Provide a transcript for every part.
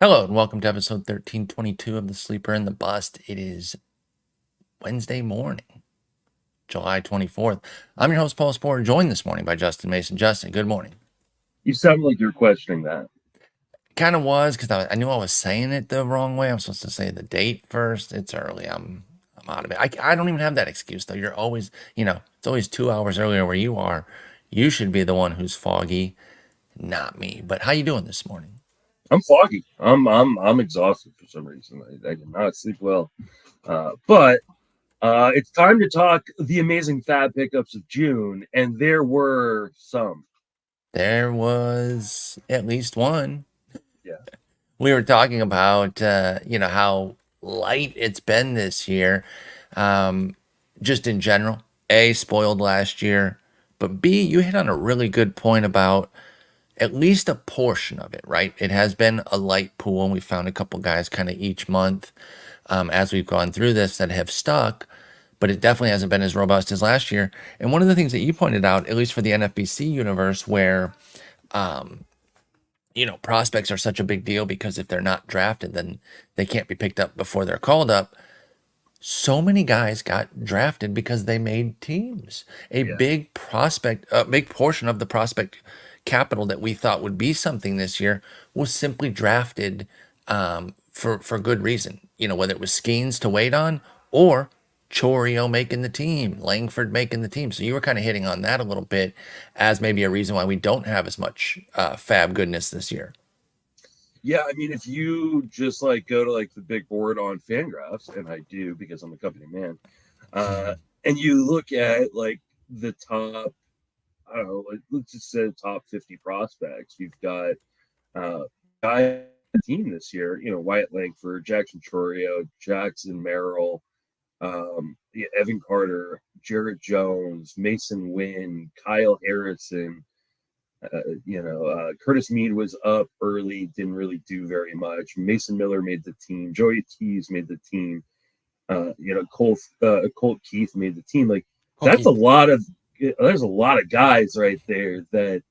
Hello and welcome to episode 1322 of The Sleeper and the Bust. It is Wednesday morning, July 24th. I'm your host, Paul Sporer, joined this morning by Justin Mason. Justin, good morning. You sound like you're questioning that. Kind of was because I knew I was saying it the wrong way. I'm supposed to say the date first. It's early. I'm out of it. I don't even have that excuse though. You're always, it's always 2 hours earlier where you are. You should be the one who's foggy, not me. But how you doing this morning? I'm foggy. I'm exhausted for some reason. I did not sleep well. But it's time to talk the amazing Faab pickups of June, and there were some. There was at least one. Yeah. We were talking about how light it's been this year, just in general. A, spoiled last year, but B, you hit on a really good point about at least a portion of it, right? It has been a light pool, and we found a couple guys kind of each month as we've gone through this that have stuck, but it definitely hasn't been as robust as last year. And one of the things that you pointed out, at least for the NFBC universe, where prospects are such a big deal because if they're not drafted, then they can't be picked up before they're called up. So many guys got drafted because they made teams. A Yeah. big prospect, a big portion of the prospect capital that we thought would be something this year was simply drafted for good reason. Whether it was Skeens to wait on or Chorio making the team, Langford making the team. So you were kind of hitting on that a little bit as maybe a reason why we don't have as much Faab goodness this year. Yeah, I mean, if you just go to the big board on Fangraphs, and I do because I'm a company man, and you look at the top, I don't know, let's just say top 50 prospects. You've got guy team this year, Wyatt Langford, Jackson Chorio, Jackson Merrill, Evan Carter, Jarrett Jones, Mason Wynn, Kyle Harrison. Curtis Mead was up early, didn't really do very much. Mason Miller made the team. Joey Tees made the team. Colt Keith made the team. That's a lot of. There's a lot of guys right there that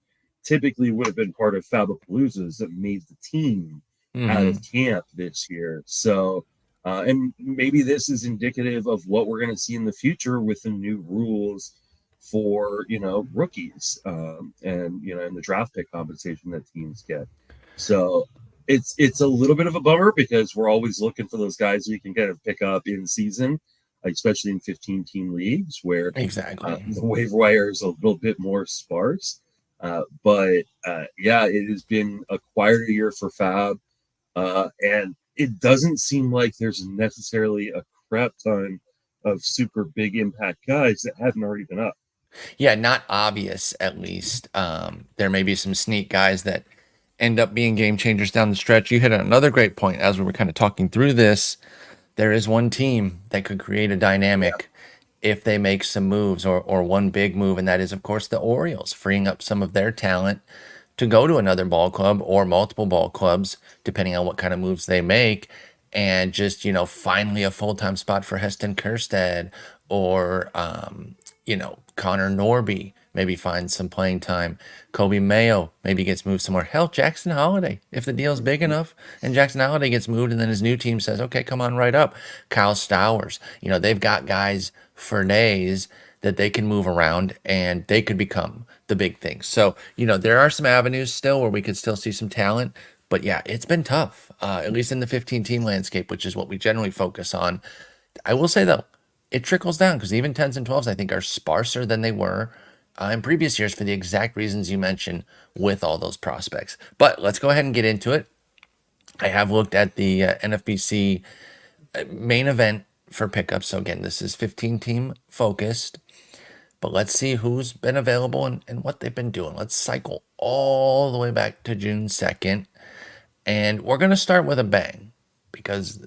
typically would have been part of Fabapaloozas that made the team out of camp this year. So, and maybe this is indicative of what we're going to see in the future with the new rules for rookies and the draft pick compensation that teams get. So it's a little bit of a bummer because we're always looking for those guys we can kind of pick up in season, especially in 15-team leagues where Exactly the waiver wire is a little bit more sparse. But it has been a quieter year for Faab, and it doesn't seem like there's necessarily a crap ton of super big impact guys that haven't already been up. Yeah, not obvious at least. There may be some sneak guys that end up being game changers down the stretch. You hit another great point as we were kind of talking through this. There is one team that could create a dynamic if they make some moves or one big move, and that is, of course, the Orioles, freeing up some of their talent to go to another ball club or multiple ball clubs, depending on what kind of moves they make, and just, finally a full-time spot for Heston Kjerstad or, Connor Norby maybe finds some playing time. Kobe Mayo maybe gets moved somewhere. Hell, Jackson Holiday, if the deal's big enough and Jackson Holiday gets moved and then his new team says, okay, come on right up. Kyle Stowers, they've got guys for days that they can move around and they could become the big things. So, there are some avenues still where we could still see some talent. But yeah, it's been tough, at least in the 15-team landscape, which is what we generally focus on. I will say, though, it trickles down because even 10s and 12s, I think, are sparser than they were in previous years for the exact reasons you mentioned with all those prospects. But let's go ahead and get into it. I have looked at the NFBC main event for pickups. So again, this is 15-team focused. But let's see who's been available and what they've been doing. Let's cycle all the way back to June 2nd. And we're going to start with a bang because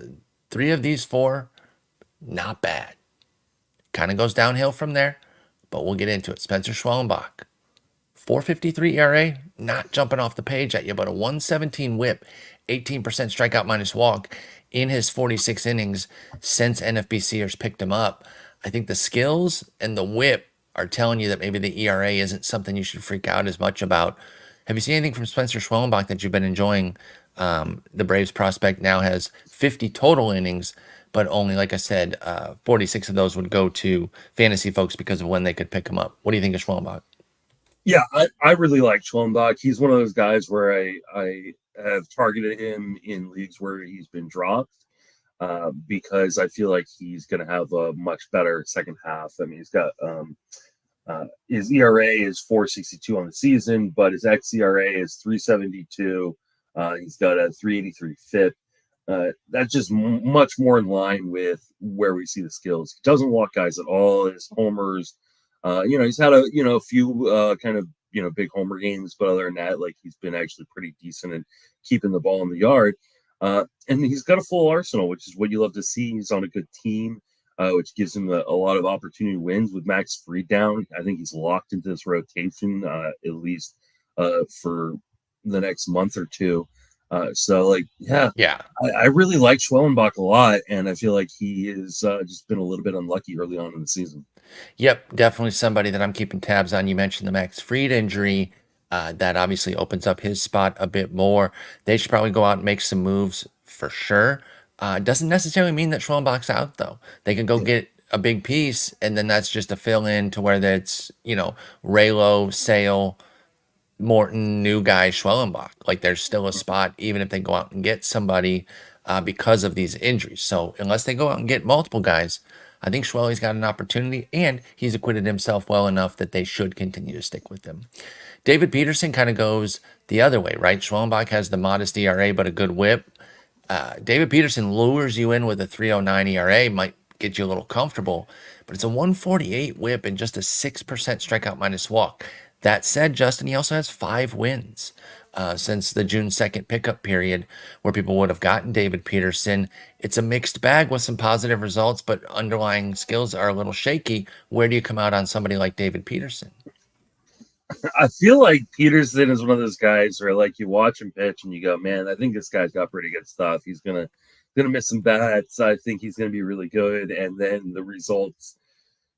3 of these 4, not bad. Kind of goes downhill from there, but we'll get into it. Spencer Schwellenbach, 4.53 ERA, not jumping off the page at you, but a 117 whip, 18% strikeout minus walk in his 46 innings since NFBCers picked him up. I think the skills and the whip are telling you that maybe the ERA isn't something you should freak out as much about. Have you seen anything from Spencer Schwellenbach that you've been enjoying The Braves prospect now has 50 total innings, but only, like I said, 46 of those would go to fantasy folks because of when they could pick him up. What do you think of Schwellenbach? Yeah, I really like Schwellenbach. He's one of those guys where I have targeted him in leagues where he's been dropped because I feel like he's going to have a much better second half. I mean, he's got his ERA is 4.62 on the season, but his xERA is 3.72. He's got a 3.83 FIP. That's just much more in line with where we see the skills. He doesn't walk guys at all. His homers, he's had a few kind of big homer games, but other than that, like he's been actually pretty decent in keeping the ball in the yard. And he's got a full arsenal, which is what you love to see. He's on a good team, which gives him a lot of opportunity wins with Max Fried down. I think he's locked into this rotation at least for the next month or two. Yeah. I really like Schwellenbach a lot, and I feel like he has just been a little bit unlucky early on in the season. Yep, definitely somebody that I'm keeping tabs on. You mentioned the Max Fried injury. That obviously opens up his spot a bit more. They should probably go out and make some moves for sure. Doesn't necessarily mean that Schwellenbach's out, though. They can go get a big piece, and then that's just a fill-in to where that's, Raylo, Sale, Morton, new guy, Schwellenbach. Like there's still a spot, even if they go out and get somebody because of these injuries. So unless they go out and get multiple guys, I think Schwelly's got an opportunity, and he's acquitted himself well enough that they should continue to stick with him. David Peterson kind of goes the other way, right? Schwellenbach has the modest ERA, but a good whip. David Peterson lures you in with a 3.09 ERA, might get you a little comfortable, but it's a 1.48 whip and just a 6% strikeout minus walk. That said, Justin, he also has 5 wins since the June 2nd pickup period where people would have gotten David Peterson. It's a mixed bag with some positive results, but underlying skills are a little shaky. Where do you come out on somebody like David Peterson? I feel like Peterson is one of those guys where like you watch him pitch and you go, man, I think this guy's got pretty good stuff. He's gonna miss some bats. I think he's gonna be really good. And then the results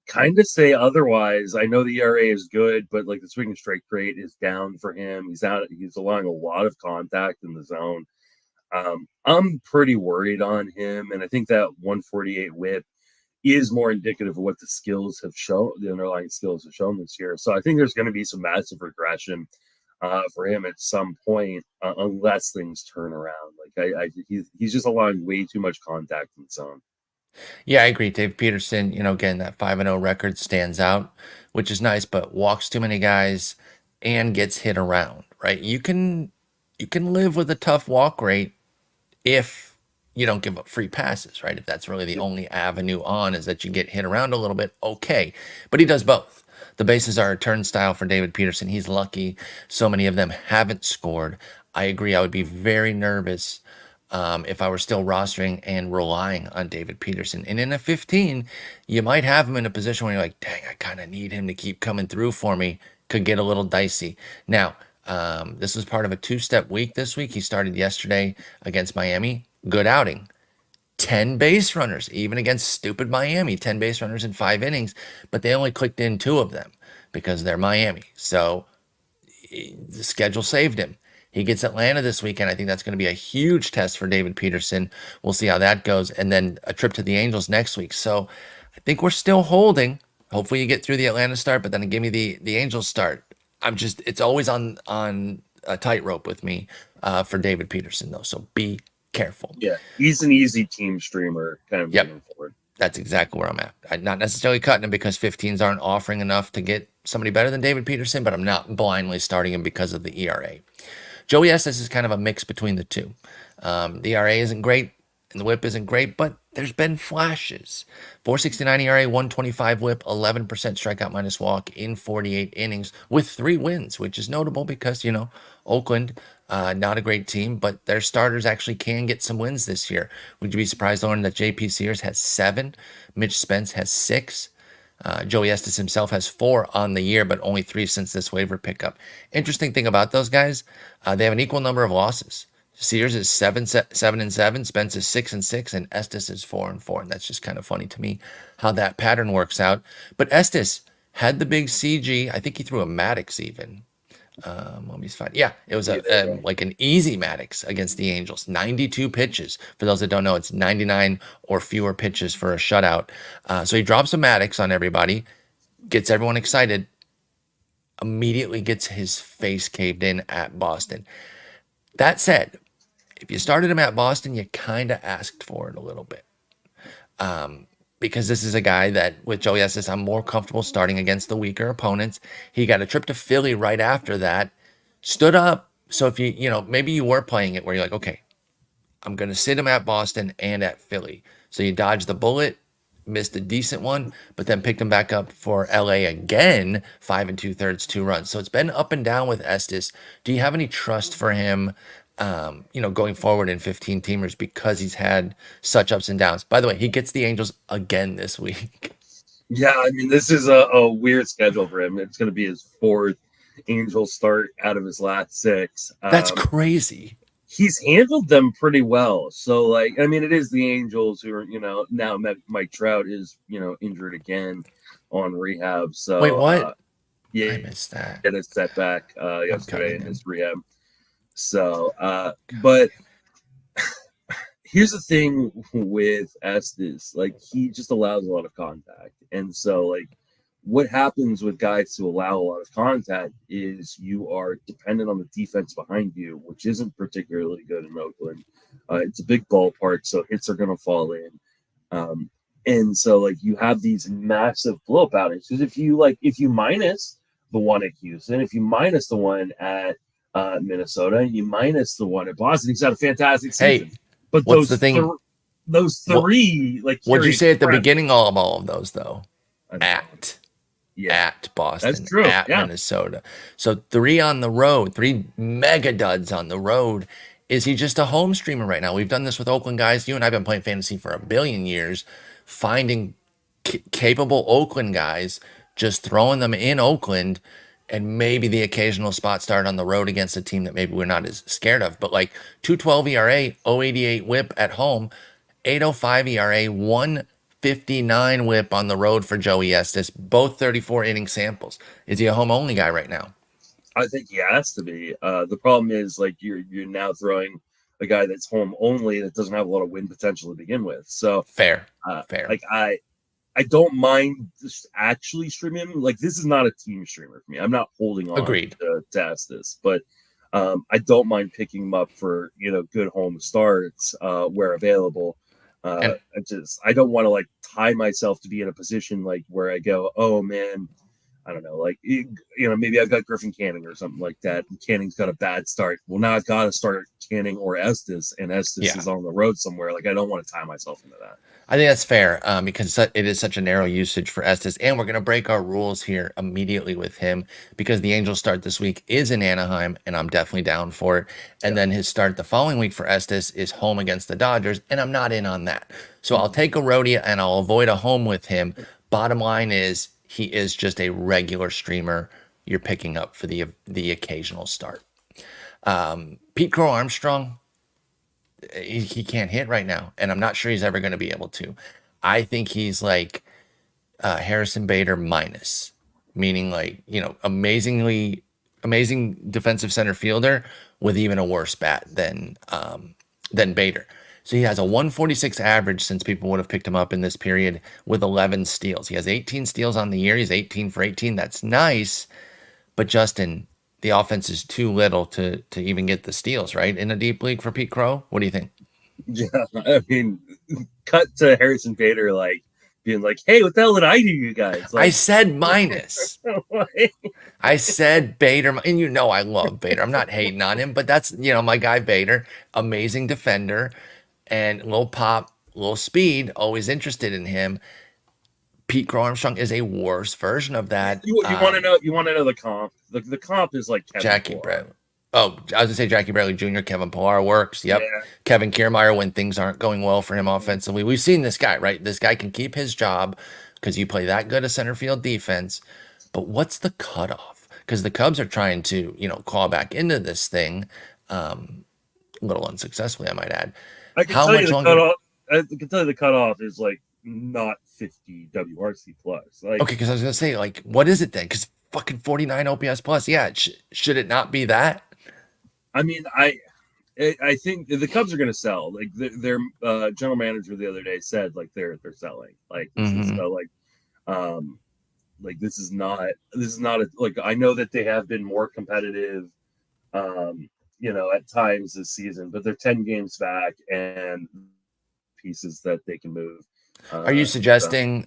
kind of say otherwise. I know the ERA is good, but like the swing and strike rate is down for him. He's allowing a lot of contact in the zone. I'm pretty worried on him, and I think that 148 whip is more indicative of what the skills have shown, the underlying skills have shown this year. So I think there's going to be some massive regression for him at some point, unless things turn around. Like he's just allowing way too much contact in the zone. Yeah, I agree. Dave Peterson, again, that 5-0 record stands out, which is nice, but walks too many guys and gets hit around, right? You can live with a tough walk rate if you don't give up free passes, right? If that's really the only avenue on is that you get hit around a little bit, okay. But he does both. The bases are a turnstile for David Peterson. He's lucky so many of them haven't scored. I agree. I would be very nervous if I were still rostering and relying on David Peterson. And in a 15, you might have him in a position where you're like, dang, I kind of need him to keep coming through for me. Could get a little dicey. Now, this was part of a 2-step week this week. He started yesterday against Miami. Good outing. 10 base runners, even against stupid Miami. 10 base runners in 5 innings, but they only clicked in 2 of them because they're Miami. So the schedule saved him. He gets Atlanta this weekend. I think that's going to be a huge test for David Peterson. We'll see how that goes. And then a trip to the Angels next week. So I think we're still holding. Hopefully you get through the Atlanta start, but then give me the Angels start. It's always on a tightrope with me for David Peterson, though. So be careful. Yeah, he's an easy team streamer kind of moving forward. That's exactly where I'm at. I'm not necessarily cutting him because 15s aren't offering enough to get somebody better than David Peterson, but I'm not blindly starting him because of the ERA. Joey Estes is kind of a mix between the two. The ERA isn't great and the whip isn't great, but there's been flashes. 4.69 ERA, 125 whip, 11% strikeout minus walk in 48 innings with 3 wins, which is notable because, Oakland, not a great team, but their starters actually can get some wins this year. Would you be surprised to learn that J.P. Sears has 7, Mitch Spence has 6, Joey Estes himself has 4 on the year, but only 3 since this waiver pickup. Interesting thing about those guys, they have an equal number of losses. Sears is 7-7, Spence is 6-6, and Estes is 4-4. And that's just kind of funny to me how that pattern works out. But Estes had the big CG. I think he threw a Maddox even. Let me find. Yeah, it was like an easy Maddox against the Angels. 92 pitches. For those that don't know, it's 99 or fewer pitches for a shutout. So he drops a Maddox on everybody, gets everyone excited, immediately gets his face caved in at Boston. That said, if you started him at Boston, you kind of asked for it a little bit. Because this is a guy that, with Joey Estes, I'm more comfortable starting against the weaker opponents. He got a trip to Philly right after that, stood up. So if maybe you were playing it where you're like, okay, I'm going to sit him at Boston and at Philly. So you dodged the bullet, missed a decent one, but then picked him back up for LA again, 5 2/3, 2 runs. So it's been up and down with Estes. Do you have any trust for him, going forward in 15 teamers because he's had such ups and downs? By the way, he gets the Angels again this week. Yeah, I mean, this is a weird schedule for him. It's going to be his 4th Angels start out of his last 6. That's crazy. He's handled them pretty well. So, like, I mean, it is the Angels who are, now Mike Trout is, injured again on rehab. So, wait, what? Yeah, I missed that. Get a setback yesterday in his rehab. So, but here's the thing with Estes, like, he just allows a lot of contact. And so, like, what happens with guys who allow a lot of contact is you are dependent on the defense behind you, which isn't particularly good in Oakland. It's a big ballpark, so hits are going to fall in. And so, like, you have these massive blow-up outings. Because if you minus the one at Houston, if you minus the one at Minnesota, and you minus the one at Boston, he's had a fantastic season. Hey, but what's the thing? Those three, what'd you say at the beginning of all of those, though? At Boston, that's true. At Minnesota. So 3 on the road, 3 mega duds on the road. Is he just a home streamer right now? We've done this with Oakland guys. You and I have been playing fantasy for a billion years, finding capable Oakland guys, just throwing them in Oakland, and maybe the occasional spot start on the road against a team that maybe we're not as scared of. But like 2.12 ERA, 0.88 WHIP at home, 8.05 ERA, 1.59 WHIP on the road for Joey Estes, both 34 inning samples. Is he a home only guy right now? I think he has to be. The problem is, like, you're now throwing a guy that's home only that doesn't have a lot of win potential to begin with. So fair. Like, I don't mind just actually streaming him. Like, this is not a team streamer for me. I'm not holding on to Estes, but I don't mind picking him up for good home starts where available. I don't want to, like, tie myself to be in a position like where I go, oh man, I don't know, like, maybe I've got Griffin Canning or something like that, and Canning's got a bad start. Well, now I've got to start Canning or Estes, and Estes is on the road somewhere. Like, I don't want to tie myself into that. I think that's fair because it is such a narrow usage for Estes, and we're going to break our rules here immediately with him because the Angels start this week is in Anaheim, and I'm definitely down for it. And then his start the following week for Estes is home against the Dodgers, and I'm not in on that. So I'll take a roadie, and I'll avoid a home with him. Bottom line is he is just a regular streamer you're picking up for the occasional start. Pete Crow-Armstrong, he can't hit right now, and I'm not sure he's ever going to be able to. I think he's like Harrison Bader minus, meaning like, amazing defensive center fielder with even a worse bat than Bader. So he has a 146 average since people would have picked him up in this period with 11 steals. He has 18 steals on the year. He's 18 for 18. That's nice. But Justin, the offense is too little to even get the steals, right? In a deep league for Pete Crow? What do you think? Yeah, I mean, cut to Harrison Bader, like, being like, hey, what the hell did I do, you guys? Like, I said minus. I said Bader, and I love Bader. I'm not hating on him, but that's, my guy Bader, amazing defender, and little pop, little speed, always interested in him. Pete Crow-Armstrong is a worse version of that. You want to know? You want to know the comp? The comp is like Kevin Jackie Bradley. Oh, I was gonna say Jackie Bradley Jr. Kevin Pillar works. Yep. Yeah. Kevin Kiermaier when things aren't going well for him offensively. We've seen this guy, right? This guy can keep his job because you play that good a center field defense. But what's the cutoff? Because the Cubs are trying to, claw back into this thing, a little unsuccessfully, I might add. I can tell you the cutoff is like not 50 WRC plus. Like, okay, because I was gonna say, like, what is it then? Because fucking 49 OPS plus. Yeah, should it not be that? I mean, I think the Cubs are going to sell. Like their general manager the other day said, like they're selling. Like this is this is not a, like, I know that they have been more competitive, at times this season, but they're 10 games back and pieces that they can move. Are you suggesting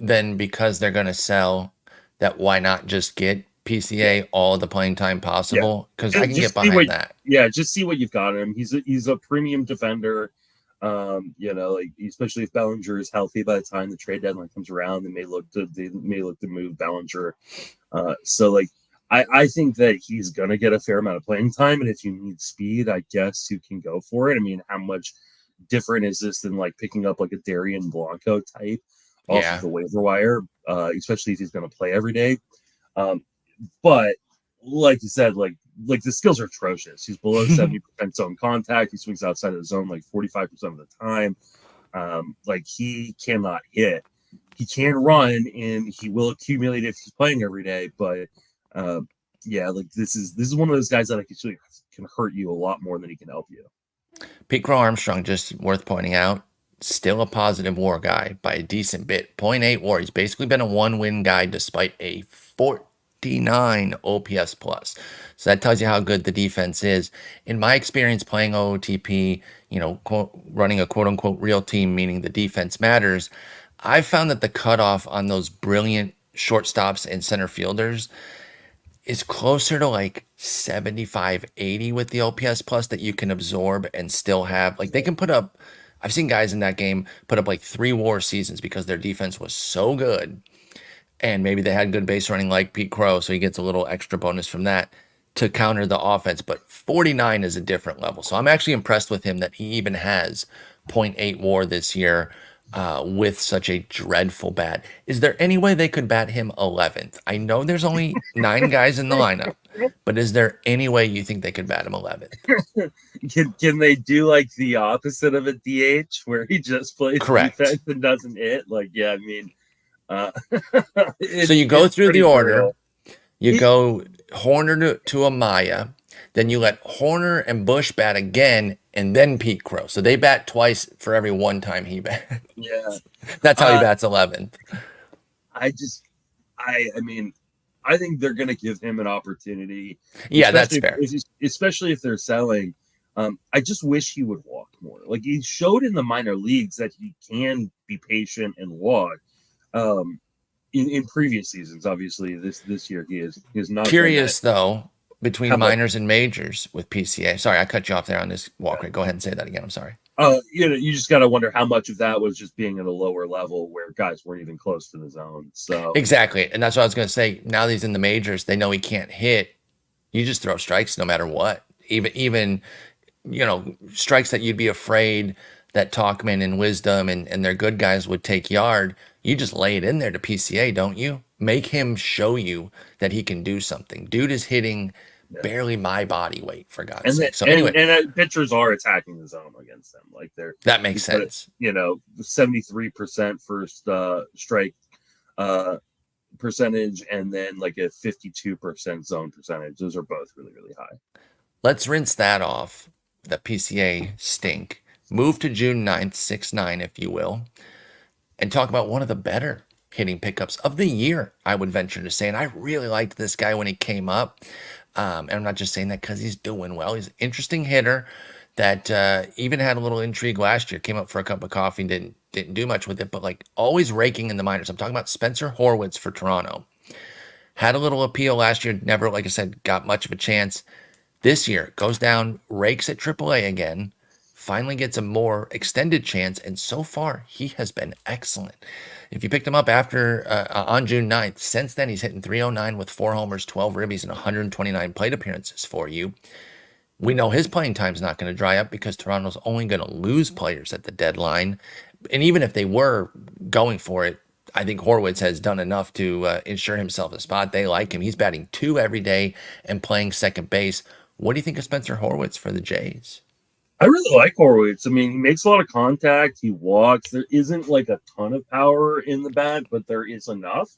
then, because they're going to sell, that why not just get PCA all the playing time possible? Because I can get behind that. Yeah, just see what you've got in him. He's a premium defender. Especially if Bellinger is healthy by the time the trade deadline comes around, they may look to move Bellinger. I think that he's gonna get a fair amount of playing time, and if you need speed, I guess you can go for it. I mean, how much different is this than like picking up like a Darian Blanco type off the waiver wire, especially if he's going to play every day. But like you said, like the skills are atrocious. He's below 70% zone contact. He swings outside of the zone like 45% of the time. He cannot hit. He can run, and he will accumulate if he's playing every day. But this is one of those guys that actually can hurt you a lot more than he can help you. Pete Crow-Armstrong, just worth pointing out, still a positive WAR guy by a decent bit. 0.8 WAR. He's basically been a 1-win guy despite a 49 OPS plus. So that tells you how good the defense is. In my experience playing OOTP, running a quote-unquote real team, meaning the defense matters, I found that the cutoff on those brilliant shortstops and center fielders is closer to like 75, 80 with the OPS plus that you can absorb and still have. Like, they can put up, I've seen guys in that game put up like 3 WAR seasons because their defense was so good. And maybe they had good base running like Pete Crow, so he gets a little extra bonus from that to counter the offense. But 49 is a different level. So I'm actually impressed with him that he even has 0.8 WAR this year. With such a dreadful bat. Is there any way they could bat him 11th? I know there's only 9 guys in the lineup, but is there any way you think they could bat him 11th? Can they do like the opposite of a DH where he just plays defense and doesn't hit? Like, yeah, I mean, so you go through the order. You go Horner to Amaya, then you let Horner and Bush bat again, and then Pete Crow. So they bat twice for every one time he bats. Yeah. That's how he bats 11th. I think they're going to give him an opportunity. Yeah, that's fair. Especially if they're selling. I just wish he would walk more. Like, he showed in the minor leagues that he can be patient and walk. In previous seasons, obviously, this year he is not. Curious, though, between minors and majors with PCA. Sorry, I cut you off there on this walk rate. Go ahead and say that again. I'm sorry. You just got to wonder how much of that was just being at a lower level where guys weren't even close to the zone. So exactly, and that's what I was going to say. Now that he's in the majors, they know he can't hit. You just throw strikes no matter what. Even strikes that you'd be afraid that Talkman and Wisdom and their good guys would take yard. You just lay it in there to PCA, don't you? Make him show you that he can do something. Dude is hitting barely my body weight, for God's sake. So anyway, and pitchers are attacking the zone against them. Like, that makes sense. 73% first strike percentage, and then like a 52% zone percentage. Those are both really, really high. Let's rinse that off. The PCA stink. Move to June 9th, 6-9, if you will, and talk about one of the better hitting pickups of the year, I would venture to say. And I really liked this guy when he came up. And I'm not just saying that because he's doing well. He's an interesting hitter that even had a little intrigue last year. Came up for a cup of coffee, didn't do much with it, but like always raking in the minors. I'm talking about Spencer Horwitz for Toronto. Had a little appeal last year. Never, like I said, got much of a chance. This year, goes down, rakes at AAA again. Finally gets a more extended chance, and so far, he has been excellent. If you picked him up after on June 9th, since then, he's hitting .309 with 4 homers, 12 ribbies, and 129 plate appearances for you. We know his playing time's not going to dry up because Toronto's only going to lose players at the deadline. And even if they were going for it, I think Horwitz has done enough to ensure himself a spot. They like him. He's batting 2 every day and playing second base. What do you think of Spencer Horwitz for the Jays? I really like Horwitz. I mean, he makes a lot of contact. He walks. There isn't like a ton of power in the bat, but there is enough.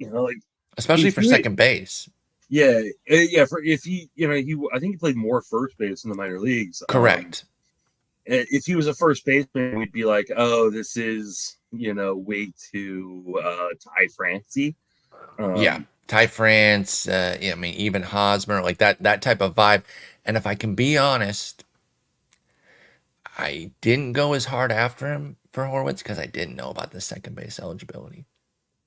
like especially for second base. Yeah, yeah. For if he, I think he played more first base in the minor leagues. Correct. If he was a first baseman, we'd be like, oh, this is way too Ty Francie. Yeah, Ty France. I mean, even Hosmer, like that type of vibe. And if I can be honest, I didn't go as hard after him for Horwitz because I didn't know about the second base eligibility.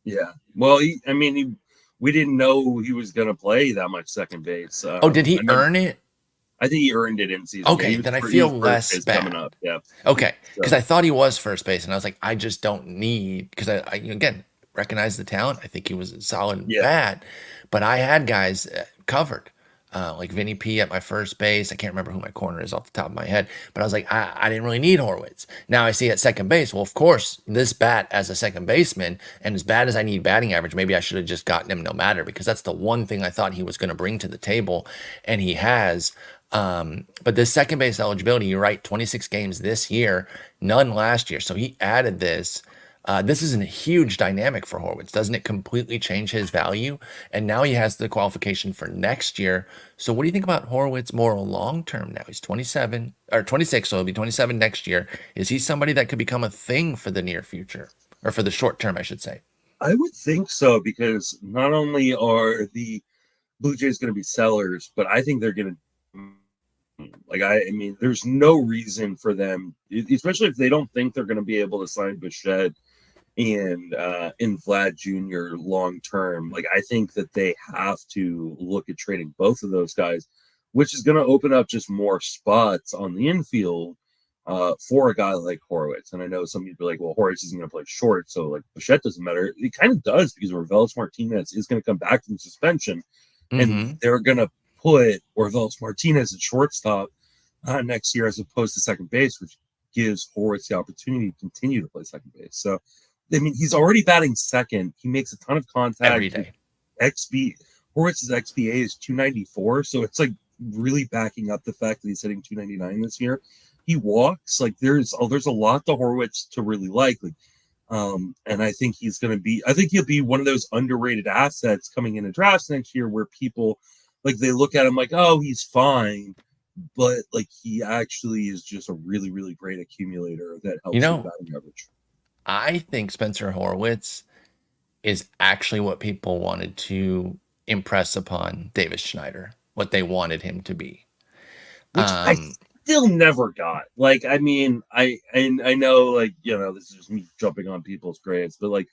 Yeah. Well, we didn't know he was going to play that much second base. Did he earn it? I think he earned it in season. Okay, then I feel less bad. Coming up. Yeah. Okay, because I thought he was first base, and I was like, I just don't need, because I again recognize the talent. I think he was a solid bat, but I had guys covered. Like Vinny P at my first base. I can't remember who my corner is off the top of my head, but I was like, I didn't really need Horwitz. Now I see at second base. Well, of course, this bat as a second baseman, and as bad as I need batting average, maybe I should have just gotten him no matter, because that's the one thing I thought he was going to bring to the table, and he has. But this second base eligibility, you're right, 26 games this year, none last year. So he added this. This is a huge dynamic for Horwitz. Doesn't it completely change his value? And now he has the qualification for next year. So what do you think about Horwitz more long-term now? He's 27 or 26, so he'll be 27 next year. Is he somebody that could become a thing for the near future, or for the short term, I should say? I would think so, because not only are the Blue Jays going to be sellers, but I think they're going to, I mean, there's no reason for them, especially if they don't think they're going to be able to sign Bichette and Vlad Jr. long term. I think that they have to look at trading both of those guys, which is going to open up just more spots on the infield for a guy like Horwitz. And I know some people are like, well, Horwitz isn't going to play short, so Bichette doesn't matter. It kind of does, because Orelvis Martinez is going to come back from suspension, and they're going to put Orelvis Martinez at shortstop next year as opposed to second base, which gives Horwitz the opportunity to continue to play second base. So, I mean, he's already batting second. He makes a ton of contact every day. Horwitz's XBA is 294, so it's really backing up the fact that he's hitting 299 this year. He walks. There's a lot to Horwitz to really like. And I think he'll be one of those underrated assets coming into drafts next year, where people they look at him like, oh, he's fine, but he actually is just a really, really great accumulator that helps with batting average. I think Spencer Horwitz is actually what people wanted to impress upon Davis Schneider, what they wanted him to be. Which I still never got. I mean, I know, this is just me jumping on people's grades, but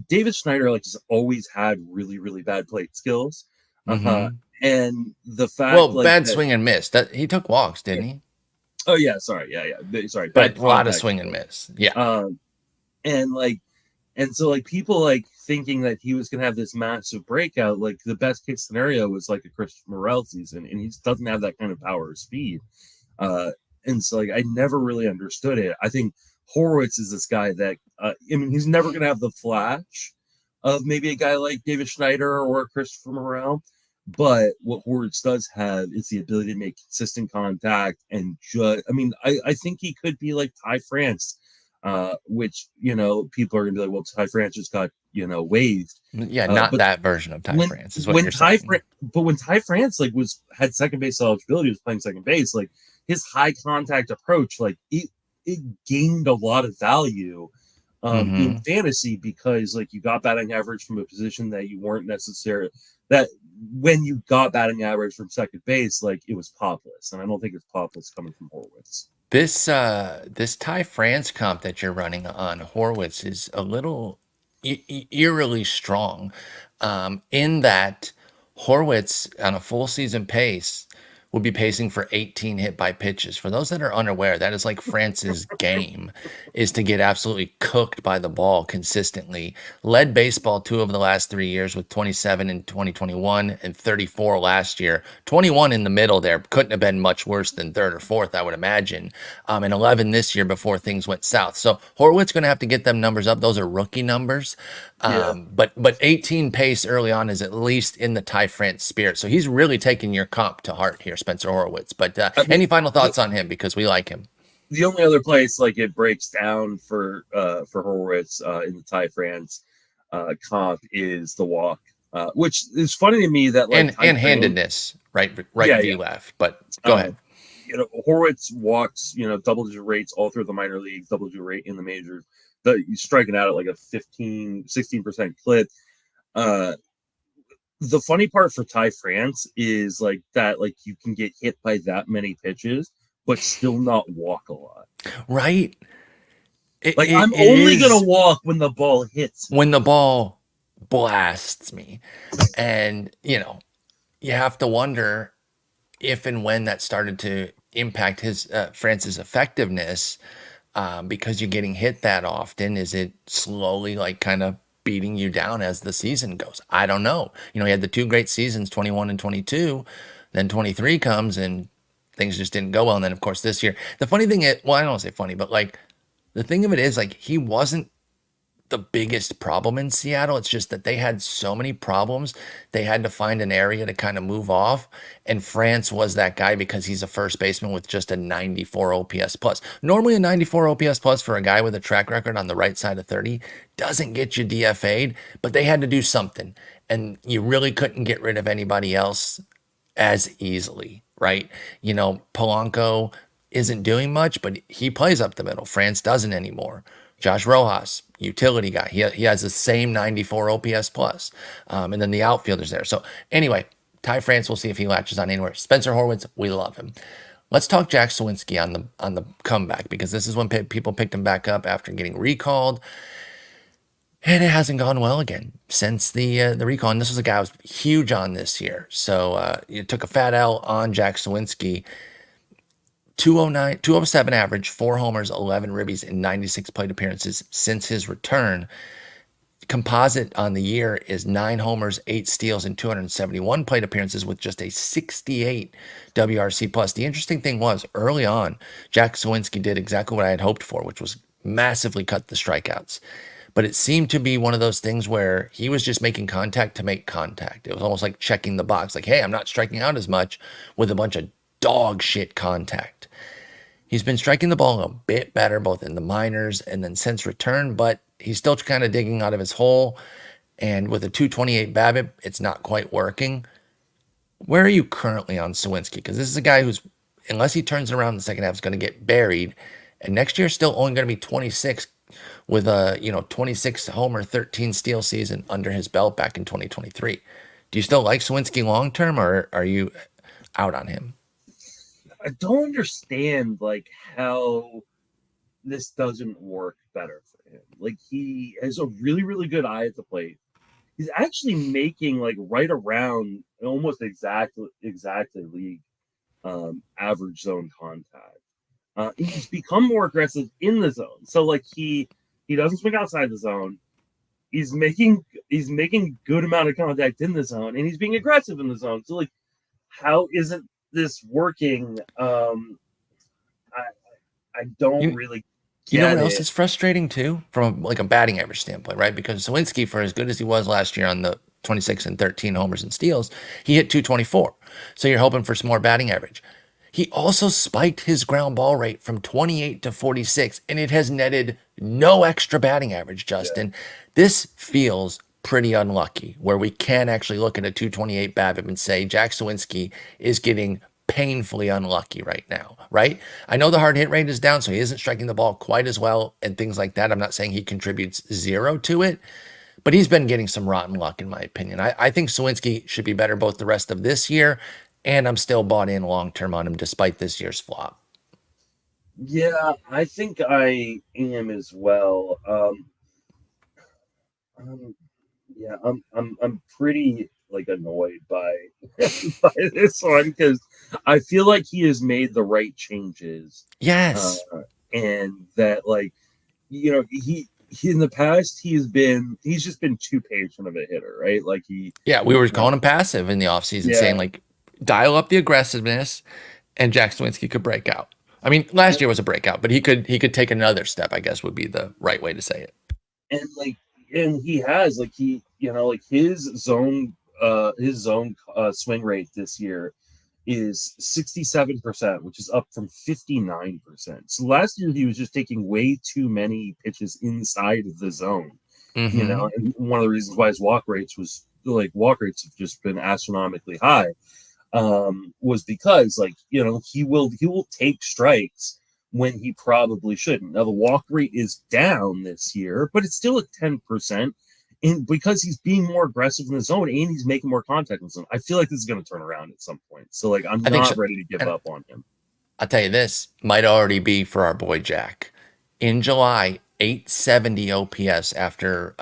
Davis Schneider has always had really, really bad plate skills. And the fact, bad swing and miss. That he took walks, didn't he? Oh yeah, sorry, yeah. Sorry, but a lot of swing and miss. Yeah. And so people thinking that he was gonna have this massive breakout. The best case scenario was a Christopher Morel season, and he just doesn't have that kind of power or speed. And so I never really understood it. I think Horwitz is this guy that he's never gonna have the flash of maybe a guy like David Schneider or Christopher Morel. But what Horwitz does have is the ability to make consistent contact, and I think he could be like Ty France, which people are gonna be like, well, Ty France just got waived. Yeah, not that version of Ty France is what you're saying. But when Ty France had second base eligibility, was playing second base, his high contact approach, it gained a lot of value in fantasy, because you got batting average from a position that you weren't necessarily, that when you got batting average from second base, it was Popless, and I don't think it's Popless coming from Horwitz. This Ty France comp that you're running on Horwitz is a little eerily strong, in that Horwitz on a full season pace will be pacing for 18 hit by pitches. For those that are unaware, that is France's game, is to get absolutely cooked by the ball consistently. Led baseball 2 of the last 3 years with 27 in 2021 and 34 last year. 21 in the middle there. Couldn't have been much worse than 3rd or 4th, I would imagine. And 11 this year before things went south. So Horwitz going to have to get them numbers up. Those are rookie numbers. But 18 pace early on is at least in the Ty France spirit. So he's really taking your comp to heart here, Spencer Horwitz. But any final thoughts on him, because we like him? The only other place it breaks down for Horwitz in the Ty France comp is the walk, which is funny to me that like and handedness, right v left. But go ahead. Horwitz walks, double-digit rates all through the minor leagues, double-digit rate in the majors. He's striking out at like a 16% clip. The funny part for Ty France is like that, like you can get hit by that many pitches, but still not walk a lot. Right. I'm only going to walk when the ball hits me. When the ball blasts me. And, you have to wonder if and when that started to impact his France's effectiveness, because you're getting hit that often. Is it slowly like kind of beating you down as the season goes? I don't know. He had the 2 great seasons, 21 and 22. Then 23 comes and things just didn't go well. And then, of course, this year, the funny thing is, well, I don't want to say funny, but like the thing of it is, like, he wasn't the biggest problem in Seattle. It's just that they had so many problems. They had to find an area to kind of move off. And France was that guy because he's a first baseman with just a 94 OPS plus. Normally a 94 OPS plus for a guy with a track record on the right side of 30 doesn't get you DFA'd, but they had to do something. And you really couldn't get rid of anybody else as easily, right? Polanco isn't doing much, but he plays up the middle. France doesn't anymore. Josh Rojas, utility guy. He has the same 94 OPS plus. And then the outfielders there. So anyway, Ty France, we'll see if he latches on anywhere. Spencer Horwitz, we love him. Let's talk Jack Suwinski on the comeback, because this is when people picked him back up after getting recalled. And it hasn't gone well again since the recall. And this was a guy I was huge on this year. So you took a fat L on Jack Suwinski. 207 average, 4 homers, 11 ribbies in 96 plate appearances since his return. Composite on the year is 9 homers, 8 steals, and 271 plate appearances with just a 68 WRC plus. The interesting thing was, early on, Jack Suwinski did exactly what I had hoped for, which was massively cut the strikeouts. But it seemed to be one of those things where he was just making contact to make contact. It was almost like checking the box, like, hey, I'm not striking out as much, with a bunch of dog shit contact. He's been striking the ball a bit better, both in the minors and then since return, but he's still kind of digging out of his hole. And with a 228 BABIP, it's not quite working. Where are you currently on Suwinski? Because this is a guy who's, unless he turns around in the second half, is going to get buried. And next year, still only going to be 26, with a 26 homer, 13 steal season under his belt back in 2023. Do you still like Suwinski long term, or are you out on him? I don't understand like how this doesn't work better for him. Like, he has a really, really good eye at the plate. He's actually making like right around almost exactly league average zone contact. He's become more aggressive in the zone. So like he doesn't swing outside the zone. He's making good amount of contact in the zone, and he's being aggressive in the zone. So like, how isn't this working? I don't really get what else is frustrating too, from like a batting average standpoint, right? Because Suwinski, for as good as he was last year on the 26 and 13 homers and steals, he hit 224. So you're hoping for some more batting average. He also spiked his ground ball rate from 28 to 46, and it has netted no extra batting average, Justin. Yeah. This feels pretty unlucky, where we can actually look at a 228 BABIP and say Jack Suwinski is getting painfully unlucky right now, right? I know the hard hit rate is down, so he isn't striking the ball quite as well and things like that. I'm not saying he contributes 0 to it, but he's been getting some rotten luck, in my opinion. I think Suwinski should be better both the rest of this year, and I'm still bought in long-term on him despite this year's flop. Yeah, I think I am as well. Yeah, I'm pretty like annoyed by by this one, because I feel like he has made the right changes. Yes, and that, like, he in the past he's just been too patient of a hitter, right? Like we were calling him passive in the offseason, saying like dial up the aggressiveness, and Jack Suwinski could break out. I mean, last year was a breakout, but he could take another step, I guess would be the right way to say it. And he has his zone swing rate this year is 67%, which is up from 59%. So last year he was just taking way too many pitches inside of the zone. Mm-hmm. And one of the reasons why his walk rates have just been astronomically high, was because he will take strikes when he probably shouldn't. Now the walk rate is down this year, but it's still at 10%. And because he's being more aggressive in the zone and he's making more contact in the zone, I feel like this is going to turn around at some point. So I'm I think so. not ready to give And up on him. I'll tell you, this might already be for our boy Jack. In July, 870 OPS after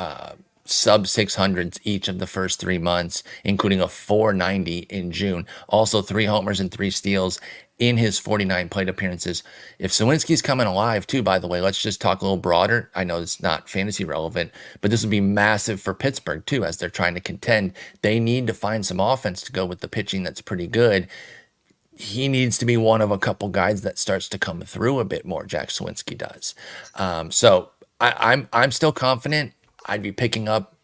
sub 600s each of the first 3 months, including a 490 in June. Also, 3 homers and 3 steals in his 49 plate appearances. If Suwinski's coming alive, too, by the way, let's just talk a little broader. I know it's not fantasy relevant, but this would be massive for Pittsburgh, too, as they're trying to contend. They need to find some offense to go with the pitching that's pretty good. He needs to be one of a couple guys that starts to come through a bit more. Jack Suwinski does. So I'm still confident. I'd be picking up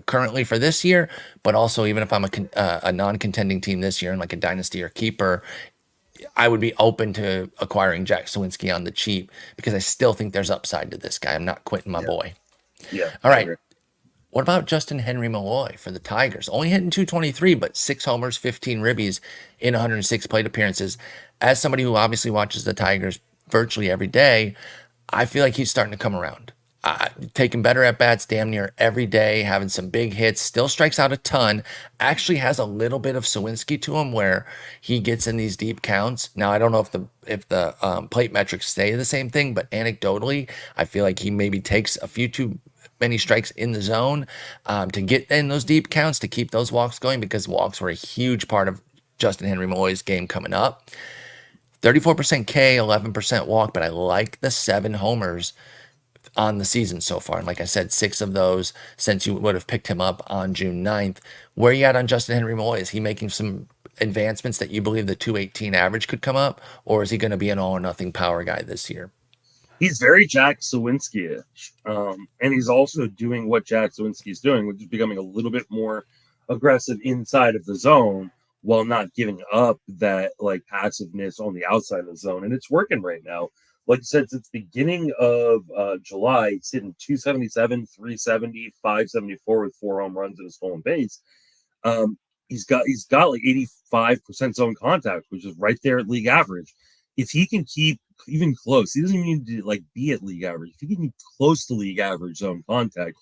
currently for this year, but also even if I'm a non-contending team this year and like a dynasty or keeper, I would be open to acquiring Jack Suwinski on the cheap because I still think there's upside to this guy. I'm not quitting my boy. Yeah. All right. What about Justyn-Henry Malloy for the Tigers? Only hitting 223, but 6 homers, 15 ribbies in 106 plate appearances. As somebody who obviously watches the Tigers virtually every day, I feel like he's starting to come around. Taking better at bats damn near every day, having some big hits, still strikes out a ton. Actually has a little bit of Suwinski to him where he gets in these deep counts. Now I don't know if the plate metrics stay the same thing, but anecdotally, I feel like he maybe takes a few too many strikes in the zone to get in those deep counts to keep those walks going, because walks were a huge part of Justyn-Henry Malloy's game coming up. 34% K, 11% walk, but I like the 7 homers on the season so far. And like I said, 6 of those since you would have picked him up on June 9th. Where are you at on Justyn-Henry Malloy? Is he making some advancements that you believe the 218 average could come up, or is he going to be an all or nothing power guy this year? He's very Jack Suwinski-ish. And he's also doing what Jack Suwinski is doing, which is becoming a little bit more aggressive inside of the zone while not giving up that passiveness on the outside of the zone. And it's working right now. Like you said, since the beginning of July, he's hitting 277, 370, 574 with 4 home runs and a stolen base. He's got like 85% zone contact, which is right there at league average. If he can keep even close, he doesn't even need to be at league average. If he can be close to league average zone contact,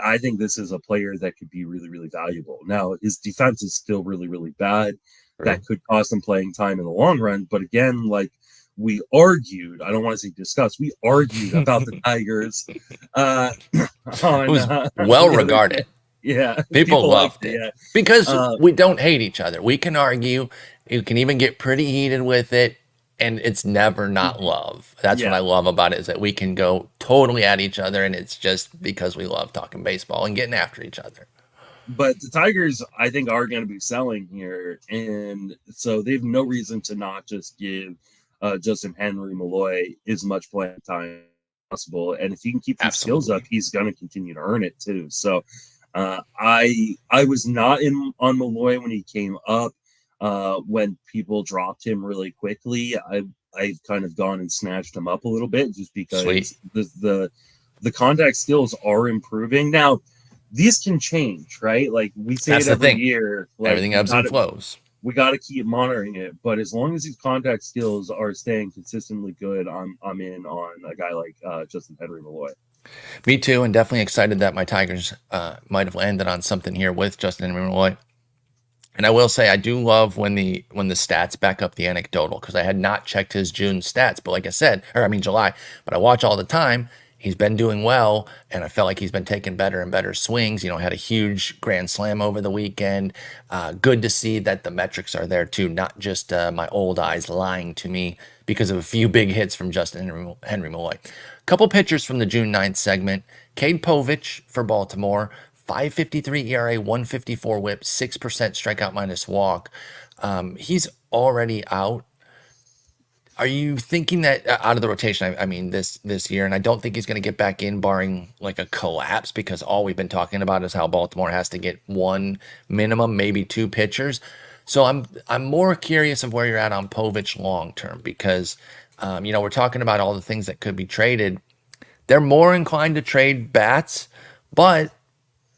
I think this is a player that could be really, really valuable. Now, his defense is still really, really bad. Right. That could cost him playing time in the long run. But again, we argued, I don't want to say discussed, we argued about the Tigers. Who's well regarded. Yeah. People loved it. Yeah. Because we don't hate each other. We can argue. You can even get pretty heated with it. And it's never not love. That's what I love about it, is that we can go totally at each other, and it's just because we love talking baseball and getting after each other. But the Tigers, I think, are going to be selling here. And so they have no reason to not just give Justyn-Henry Malloy as much playing time as possible. And if he can keep his skills up, he's going to continue to earn it too. So I was not in on Malloy when he came up. When people dropped him really quickly, I've kind of gone and snatched him up a little bit just because the contact skills are improving. Now, these can change, right? We say it every year. Everything ebbs and flows. We got to keep monitoring it. But as long as these contact skills are staying consistently good, I'm in on a guy like Justyn-Henry Malloy. Me too, and definitely excited that my Tigers might have landed on something here with Justyn-Henry Malloy. And I will say, I do love when the stats back up the anecdotal, because I had not checked his June stats, but like I said, July, but I watch all the time. He's been doing well, and I felt like he's been taking better and better swings. Had a huge grand slam over the weekend. Good to see that the metrics are there too, not just my old eyes lying to me because of a few big hits from Justyn-Henry Malloy. A couple pitchers from the June 9th segment. Cade Povich for Baltimore. 5.53 ERA, 154 whip, 6% strikeout minus walk. He's already out. Are you thinking that out of the rotation? I mean, this year, and I don't think he's going to get back in, barring a collapse, because all we've been talking about is how Baltimore has to get 1 minimum, maybe 2 pitchers. So I'm more curious of where you're at on Povich long term, because we're talking about all the things that could be traded. They're more inclined to trade bats But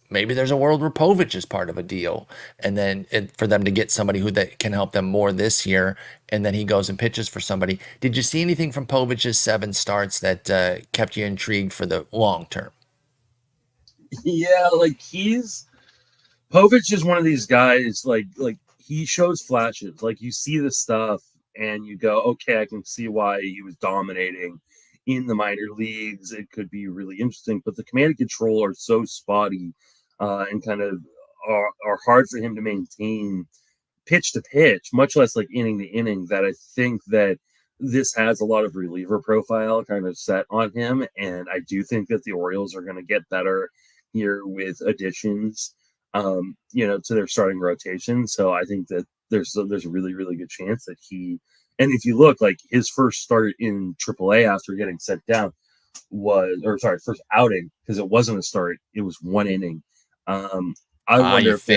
maybe there's a world where Povich is part of a deal, and then for them to get somebody who that can help them more this year, and then he goes and pitches for somebody. Did you see anything from Povich's 7 starts that kept you intrigued for the long term? Yeah, like Povich is one of these guys, like he shows flashes. Like you see the stuff and you go, okay, I can see why he was dominating in the minor leagues. It could be really interesting, but the command and control are so spotty and kind of are hard for him to maintain pitch to pitch, much less like inning to inning, that I think that this has a lot of reliever profile kind of set on him. And I do think that the Orioles are going to get better here with additions, to their starting rotation. So I think that there's a really, really good chance that and if you look, like his first start in AAA after getting sent down first outing, because it wasn't a start, it was 1 inning. I wonder if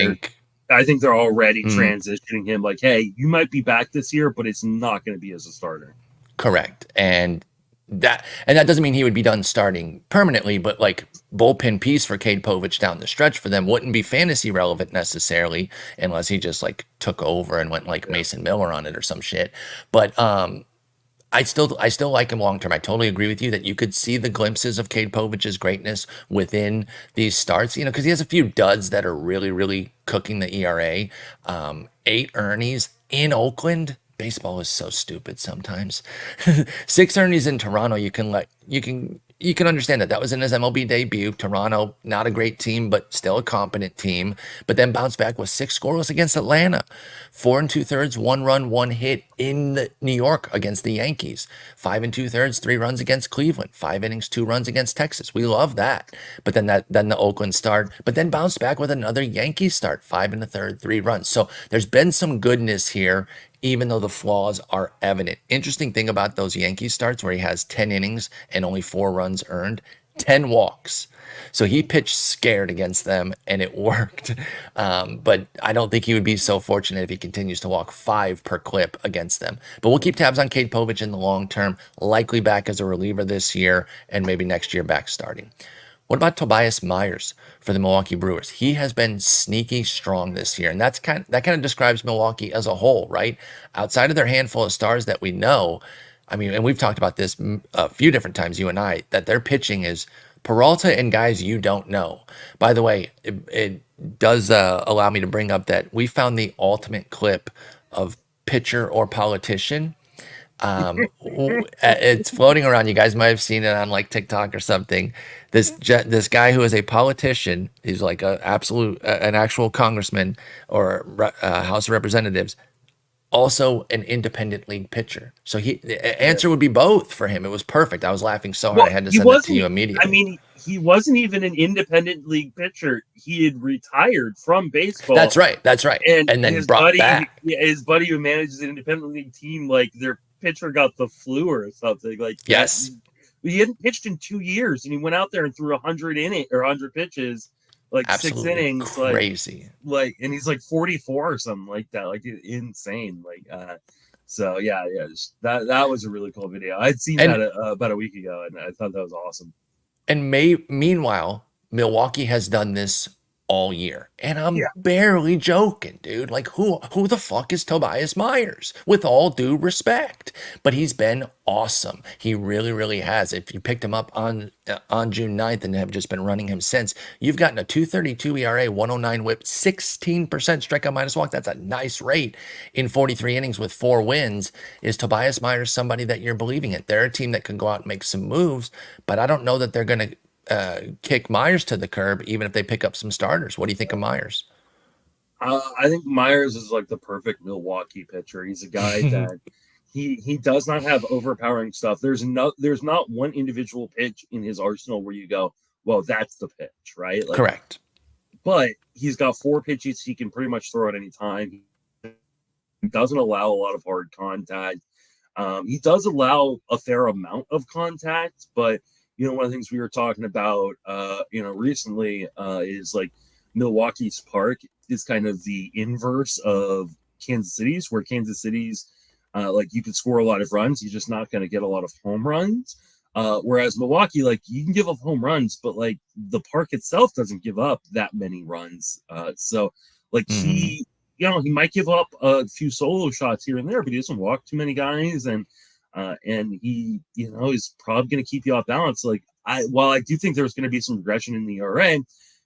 I think they're already transitioning him like, hey, you might be back this year, but it's not going to be as a starter. Correct. And that doesn't mean he would be done starting permanently, but like bullpen piece for Cade Povich down the stretch for them wouldn't be fantasy relevant necessarily unless he just like took over and went like Mason Miller on it or some shit. But I still like him long term. I totally agree with you that you could see the glimpses of Cade Povich's greatness within these starts, because he has a few duds that are really, really cooking the ERA. 8 earnings in Oakland. Baseball is so stupid sometimes. 6 earnings in Toronto. You can understand that was in his MLB debut. Toronto, not a great team, but still a competent team. But then bounced back with 6 scoreless against Atlanta. 4 2/3, 1 run, 1 hit in New York against the Yankees. 5 2/3, 3 runs against Cleveland. 5 innings, 2 runs against Texas. We love that. But then the Oakland start. But then bounced back with another Yankee start. 5 1/3, 3 runs. So there's been some goodness here, even though the flaws are evident. Interesting thing about those Yankees starts where he has 10 innings and only 4 runs earned, 10 walks. So he pitched scared against them, and it worked. But I don't think he would be so fortunate if he continues to walk 5 per clip against them. But we'll keep tabs on Cade Povich in the long term, likely back as a reliever this year, and maybe next year back starting. What about Tobias Myers for the Milwaukee Brewers? He has been sneaky strong this year, and that kind of describes Milwaukee as a whole, right? Outside of their handful of stars that we know, I mean, and we've talked about this a few different times, you and I, that their pitching is Peralta and guys you don't know. By the way, it does allow me to bring up that we found the ultimate clip of pitcher or politician. It's floating around. You guys might have seen it on like TikTok or something. This guy who is a politician, he's like an actual congressman or House of Representatives, also an independent league pitcher. So the answer would be both for him. It was perfect. I was laughing so hard I had to send it to you immediately. I mean, he wasn't even an independent league pitcher. He had retired from baseball. That's right. And then his brought buddy, back. His buddy who manages an independent league team, like their pitcher got the flu or something. Like yes, he hadn't pitched in 2 years, and he went out there and threw 100 pitches, like absolutely 6 innings, crazy. Like, and he's like 44 or something like that, like insane. Like, so yeah, that was a really cool video. I'd seen that about a week ago, and I thought that was awesome. And meanwhile, Milwaukee has done this all year. And I'm barely joking, dude. Like, who the fuck is Tobias Myers? With all due respect. But he's been awesome. He really, really has. If you picked him up on June 9th and have just been running him since, you've gotten a 2.32 ERA, 109 whip, 16% strikeout minus walk. That's a nice rate in 43 innings with 4 wins. Is Tobias Myers somebody that you're believing in? They're a team that can go out and make some moves, but I don't know that they're going to kick Myers to the curb, even if they pick up some starters. What do you think of Myers? I think Myers is like the perfect Milwaukee pitcher. He's a guy that he does not have overpowering stuff. There's not one individual pitch in his arsenal where you go, well, that's the pitch, right? Like, correct. But he's got 4 pitches he can pretty much throw at any time. He doesn't allow a lot of hard contact. He does allow a fair amount of contact, but one of the things we were talking about, recently is like Milwaukee's park is kind of the inverse of Kansas City's, where Kansas City's, like you could score a lot of runs. You're just not going to get a lot of home runs. Whereas Milwaukee, like you can give up home runs, but like the park itself doesn't give up that many runs. So like he, he might give up a few solo shots here and there, but he doesn't walk too many guys, and he, is probably going to keep you off balance. Like while I do think there's going to be some regression in the ERA,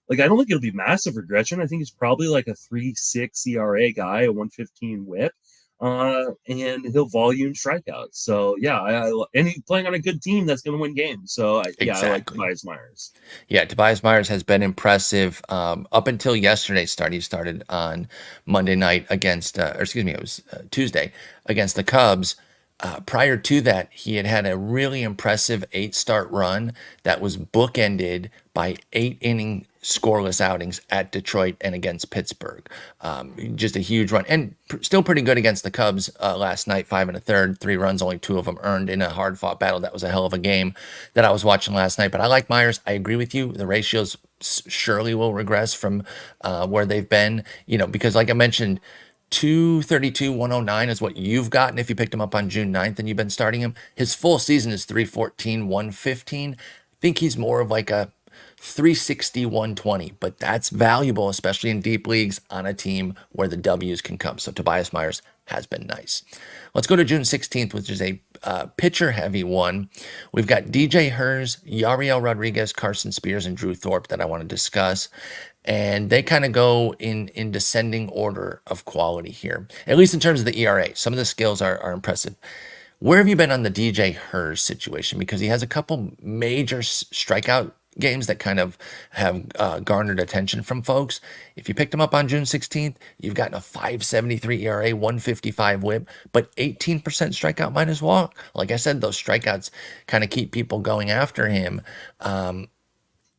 like I don't think it'll be massive regression. I think he's probably like a 3.6 ERA guy, a 115 WHIP. And he'll volume strikeouts. So yeah, and he's playing on a good team that's going to win games. So I like Tobias Myers. Yeah, Tobias Myers has been impressive up until yesterday's start. He started on Monday night against, it was Tuesday against the Cubs. Prior to that, he had a really impressive 8-start run that was bookended by 8-inning scoreless outings at Detroit and against Pittsburgh. Just a huge run, and still pretty good against the Cubs last night. 5 1/3, 3 runs, only 2 of them earned in a hard-fought battle. That was a hell of a game that I was watching last night. But I like Myers. I agree with you. The ratios surely will regress from where they've been. Because like I mentioned, 232, 109 is what you've gotten if you picked him up on June 9th and you've been starting him. His full season is 314, 115. I think he's more of like a 360, 120, but that's valuable, especially in deep leagues on a team where the W's can come. So Tobias Myers has been nice. Let's go to June 16th, which is a pitcher-heavy one. We've got DJ Herz, Yariel Rodriguez, Carson Spiers, and Drew Thorpe that I want to discuss. And they kind of go in descending order of quality here, at least in terms of the ERA. Some of the skills are impressive. Where have you been on the DJ Herz situation? Because he has a couple major strikeout games that kind of have garnered attention from folks. If you picked him up on June 16th, you've gotten a 5.73 ERA, 155 WHIP, but 18% strikeout minus walk. Like I said, those strikeouts kind of keep people going after him.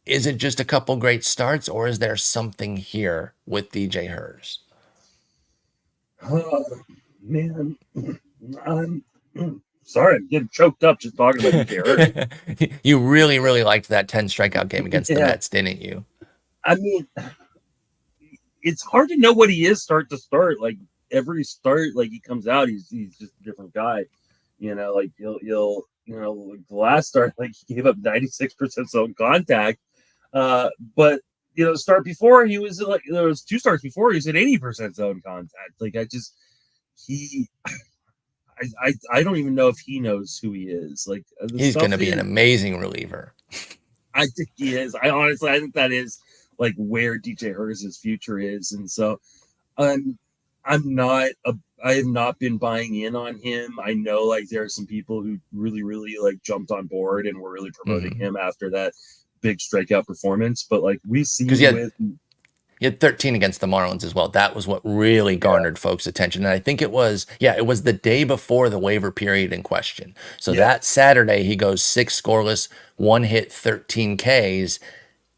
Is it just a couple great starts, or is there something here with DJ Herz? Man, I'm sorry, I'm getting choked up just talking about DJ Herz. You really, really liked that 10 strikeout game against the Mets, didn't you? I mean, it's hard to know what he is start to start. Like every start, like he comes out, he's just a different guy. Like he'll the last start, like he gave up 96% zone contact. But the start before he was like, there was 2 starts before he was at 80% zone contact. Like I don't even know if he knows who he is. Like he's going to be an amazing reliever. I think he is. I think that is like where DJ Herz's future is. And so I have not been buying in on him. I know like there are some people who really, really like jumped on board and were really promoting him after that big strikeout performance, but like we see he had 13 against the Marlins as well. That was what really garnered folks' attention. And I think it was the day before the waiver period in question. So that Saturday he goes 6 scoreless, 1 hit, 13 Ks,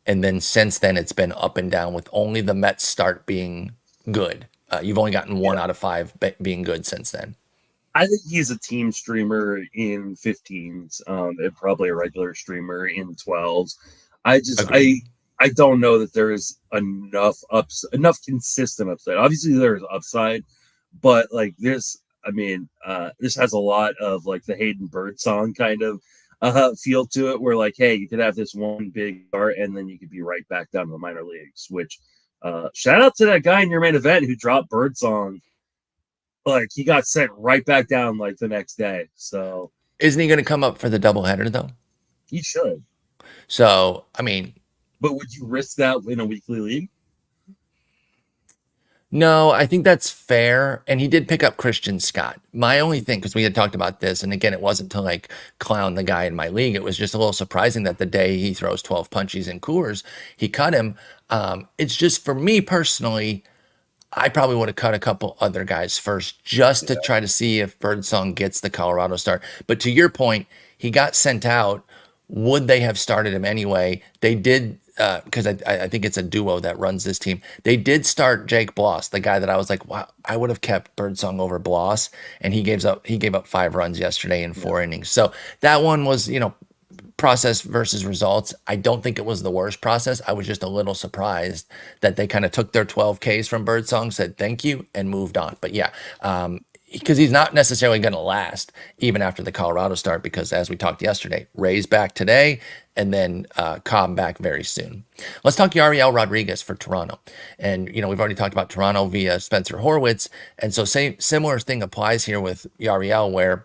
and then since then it's been up and down with only the Mets start being good. You've only gotten 1 out of 5 being good since then. I think he's a team streamer in 15s, and probably a regular streamer in 12s. I don't know that there is enough consistent upside. Obviously, there's upside, but like this, this has a lot of like the Hayden Birdsong kind of feel to it, where like, hey, you could have this one big start and then you could be right back down to the minor leagues. Which shout out to that guy in your main event who dropped Birdsong. Like he got sent right back down like the next day. So isn't he going to come up for the doubleheader though? He should. So but would you risk that in a weekly league? No, I think that's fair. And he did pick up Christian Scott. My only thing, because we had talked about this, and again, it wasn't to like clown the guy in my league. It was just a little surprising that the day he throws 12 punchies in Coors, he cut him. It's just for me personally, I probably would have cut a couple other guys first just to try to see if Birdsong gets the Colorado start. But to your point, he got sent out. Would they have started him anyway? They did, because I think it's a duo that runs this team. They did start Jake Bloss, the guy that I was like, wow, I would have kept Birdsong over Bloss, and he gave up 5 runs yesterday in 4 innings. So that one was, process versus results. I don't think it was the worst process. I was just a little surprised that they kind of took their 12 Ks from Birdsong, said thank you, and moved on. But because he's not necessarily going to last even after the Colorado start, because as we talked yesterday, Ray's back today and then Cobb back very soon. Let's talk Yariel Rodriguez for Toronto. And, we've already talked about Toronto via Spencer Horwitz. And so similar thing applies here with Yariel, where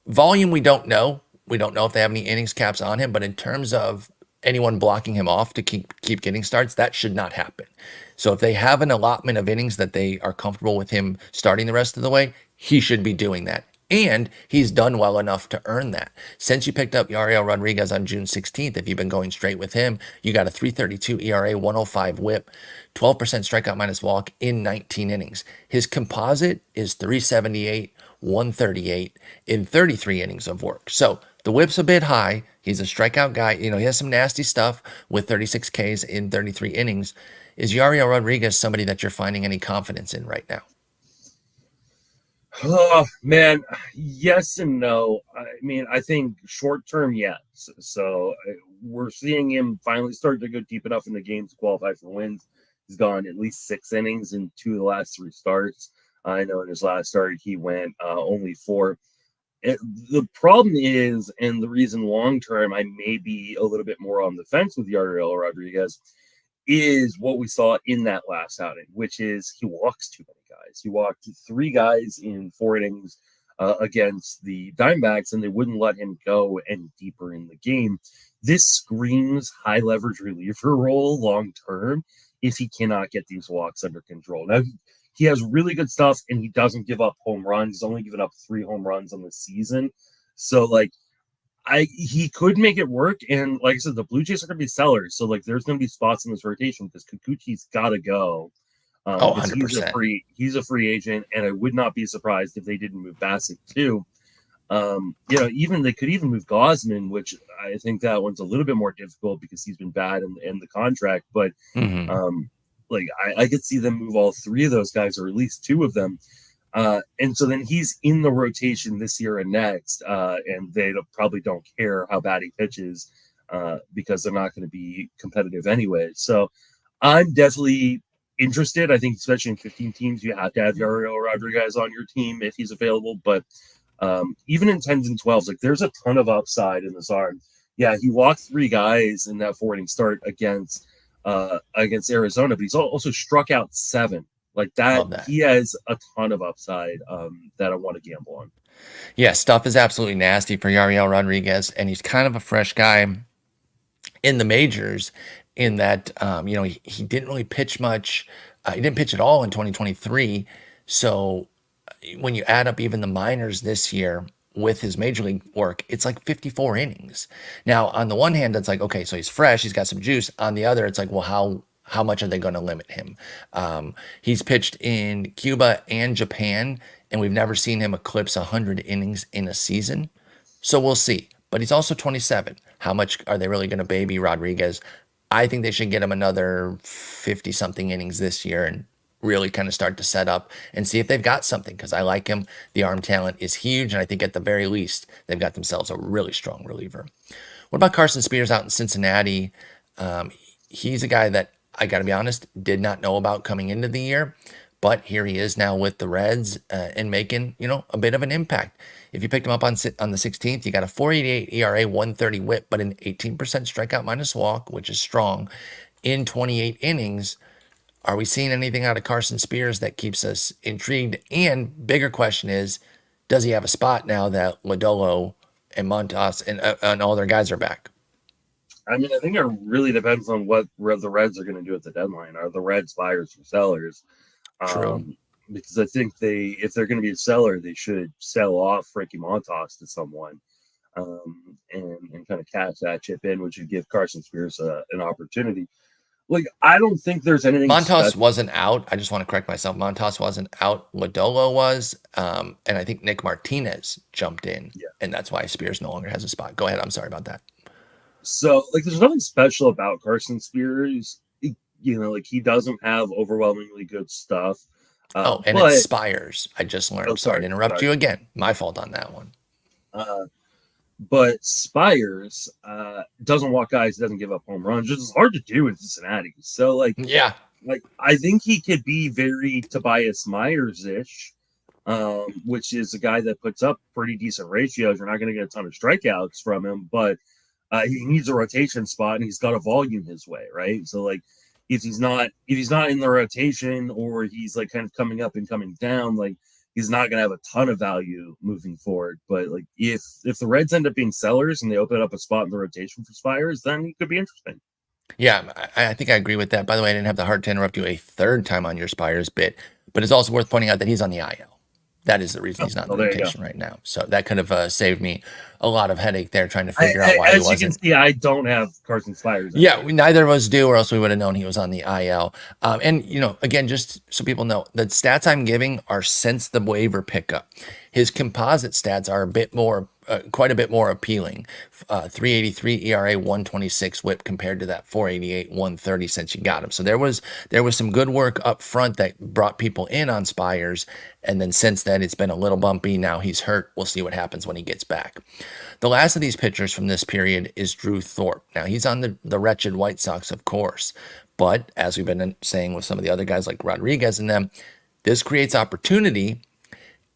volume we don't know. We don't know if they have any innings caps on him, but in terms of anyone blocking him off to keep getting starts, that should not happen. So if they have an allotment of innings that they are comfortable with him starting the rest of the way, he should be doing that. And he's done well enough to earn that. Since you picked up Yariel Rodriguez on June 16th, if you've been going straight with him, you got a 3.32 ERA, 105 whip, 12% strikeout minus walk in 19 innings. His composite is 378, 138 in 33 innings of work. So the whip's a bit high. He's a strikeout guy. He has some nasty stuff with 36 Ks in 33 innings. Is Yariel Rodriguez somebody that you're finding any confidence in right now? Oh, man, yes and no. I mean, I think short term, yes. So we're seeing him finally start to go deep enough in the game to qualify for wins. He's gone at least 6 innings in 2 of the last 3 starts. I know in his last start, he went only 4. The problem is, and the reason long term I may be a little bit more on the fence with Yariel Rodriguez, is what we saw in that last outing, which is he walks too many guys. He walked 3 guys in 4 innings against the Diamondbacks, and they wouldn't let him go any deeper in the game. This screams high leverage reliever role long term if he cannot get these walks under control. Now, he has really good stuff, and he doesn't give up home runs. He's only given up 3 home runs on the season. So, he could make it work. And like I said, the Blue Jays are going to be sellers. So, there's going to be spots in this rotation because Kikuchi's got to go. 100%. He's a free agent, and I would not be surprised if they didn't move Bassett too. Even they could even move Gausman, which I think that one's a little bit more difficult because he's been bad in the contract. But I could see them move all 3 of those guys, or at least 2 of them. And so then he's in the rotation this year and next, and they probably don't care how bad he pitches because they're not going to be competitive anyway. So I'm definitely interested. I think especially in 15 teams, you have to have Yariel Rodriguez on your team if he's available. But even in 10s and 12s, there's a ton of upside in this arm. Yeah, he walked 3 guys in that 4-inning start against Arizona, but he's also struck out 7. That. He has a ton of upside that I want to gamble on. Yeah, stuff is absolutely nasty for Yariel Rodriguez, and he's kind of a fresh guy in the majors in that, he didn't really pitch much. He didn't pitch at all in 2023. So when you add up even the minors this year with his major league work, it's 54 innings. Now, on the one hand, it's okay, so he's fresh, he's got some juice. On the other, it's well, how much are they going to limit him? He's pitched in Cuba and Japan, and we've never seen him eclipse 100 innings in a season. So we'll see. But he's also 27. How much are they really going to baby Rodriguez? I think they should get him another 50-something innings this year and really kind of start to set up and see if they've got something, because I like him. The arm talent is huge, and I think at the very least, they've got themselves a really strong reliever. What about Carson Spiers out in Cincinnati? He's a guy that, I got to be honest, did not know about coming into the year, but here he is now with the Reds and making, a bit of an impact. If you picked him up on the 16th, you got a 4.88 ERA, 130 whip, but an 18% strikeout minus walk, which is strong, in 28 innings. Are we seeing anything out of Carson Spiers that keeps us intrigued? And bigger question is, does he have a spot now that Lodolo and Montas and all their guys are back? I mean, I think it really depends on what the Reds are going to do at the deadline. Are the Reds buyers or sellers? True. Because I think if they're going to be a seller, they should sell off Frankie Montas to someone and kind of cash that chip in, which would give Carson Spiers an opportunity. I don't think there's anything. Montas wasn't out. I just want to correct myself. Montas wasn't out. Lodolo was. And I think Nick Martinez jumped in. Yeah. And that's why Spiers no longer has a spot. Go ahead. I'm sorry about that. So, there's nothing special about Carson Spiers. He doesn't have overwhelmingly good stuff. It's Spiers. I just learned. Sorry to interrupt you again. My fault on that one. But Spiers doesn't walk guys, doesn't give up home runs. It's hard to do in Cincinnati. So, yeah. I think he could be very Tobias Myers-ish, which is a guy that puts up pretty decent ratios. You're not going to get a ton of strikeouts from him, but he needs a rotation spot, and he's got a volume his way, right? So like, if he's not in the rotation, or he's like kind of coming up and coming down, like he's not going to have a ton of value moving forward. But like, if the Reds end up being sellers and they open up a spot in the rotation for Spiers, then he could be interesting. Yeah, I think I agree with that. By the way, I didn't have the heart to interrupt you a third time on your Spiers bit, but it's also worth pointing out that he's on the IL. That is the reason he's not in the rotation right now. So that could have saved me a lot of headache there trying to figure out why he wasn't. As you can see, I don't have Carson Spiers. Yeah, neither of us do, or else we would have known he was on the IL. And, again, just so people know, the stats I'm giving are since the waiver pickup. His composite stats are quite a bit more appealing. 383 ERA, 126 WHIP compared to that 488, 130 since you got him. So there was some good work up front that brought people in on Spiers, and then since then it's been a little bumpy. Now he's hurt. We'll see what happens when he gets back. The last of these pitchers from this period is Drew Thorpe. Now he's on the wretched White Sox, of course, but as we've been saying with some of the other guys like Rodriguez and them, this creates opportunity,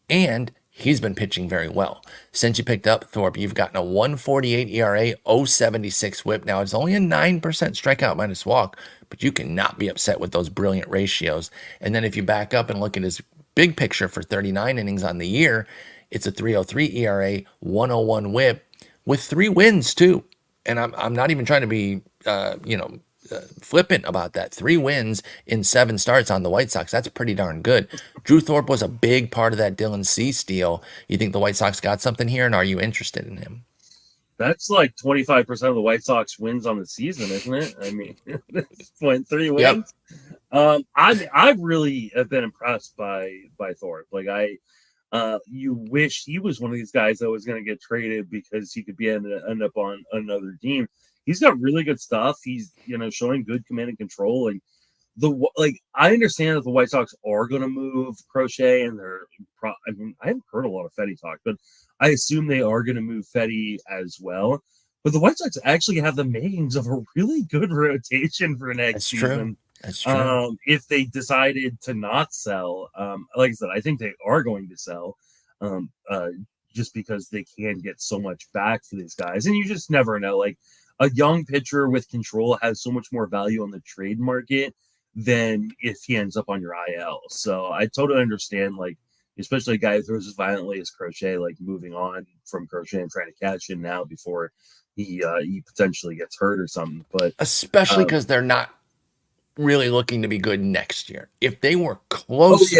and he's been pitching very well. Since you picked up Thorpe, you've gotten a 148 ERA, 076 WHIP. Now, it's only a 9% strikeout minus walk, but you cannot be upset with those brilliant ratios. And then if you back up and look at his big picture for 39 innings on the year, it's a 303 ERA, 101 WHIP with 3 wins too. And I'm not even trying to be, flippant about that. 3 wins in 7 starts on the White Sox. That's pretty darn good. Drew Thorpe was a big part of that Dylan Cease deal. You think the White Sox got something here, and are you interested in him? That's like 25% of the White Sox wins on the season, isn't it? I mean, at this point, 3 wins. Yep. I really have been impressed by Thorpe. Like you wish he was one of these guys that was going to get traded because he could end up on another team. He's got really good stuff. He's showing good command and control. And I understand that the White Sox are going to move Crochet, and I haven't heard a lot of Fetty talk, but I assume they are going to move Fetty as well. But the White Sox actually have the makings of a really good rotation for next season. That's true. If they decided to not sell, like I said, I think they are going to sell, just because they can get so much back for these guys, and you just never know. Like, a young pitcher with control has so much more value on the trade market than if he ends up on your IL. So I totally understand, like, especially a guy who throws as violently as Crochet, like moving on from Crochet and trying to cash in now before he potentially gets hurt or something. But especially because they're not really looking to be good next year. If they were close,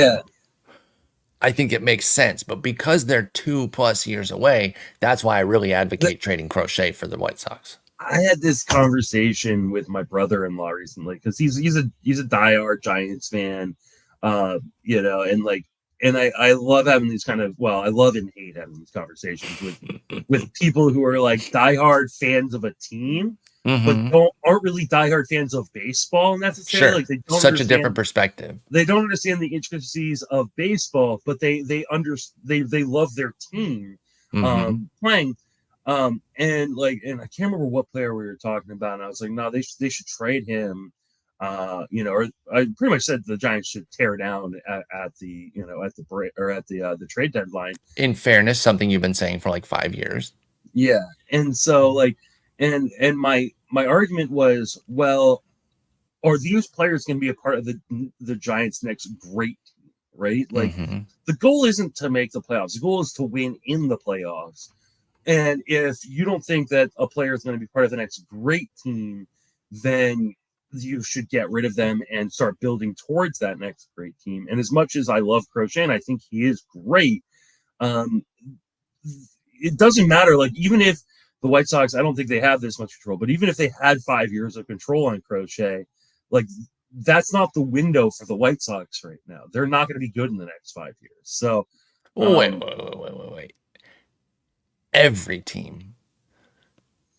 I think it makes sense. But because they're 2+ years away, that's why I really advocate trading Crochet for the White Sox. I had this conversation with my brother-in-law recently because he's a diehard Giants fan, and I love having these I love and hate having these conversations with people who are like diehard fans of a team, but aren't really diehard fans of baseball necessarily. Sure. Like, they don't Such a different perspective. They don't understand the intricacies of baseball, but they love their team playing. And I can't remember what player we were talking about, and I was like, no, they should trade him. Or I pretty much said the Giants should tear down at the trade deadline. In fairness, something you've been saying for like 5 years. Yeah, and so and my argument was, well, are these players going to be a part of the Giants' next great team, right? Like, the goal isn't to make the playoffs. The goal is to win in the playoffs. And if you don't think that a player is going to be part of the next great team, then you should get rid of them and start building towards that next great team. And as much as I love Crochet, and I think he is great, it doesn't matter. Like, even if the White Sox, I don't think they have this much control, but even if they had 5 years of control on Crochet, like, that's not the window for the White Sox right now. They're not going to be good in the next 5 years. So wait. Every team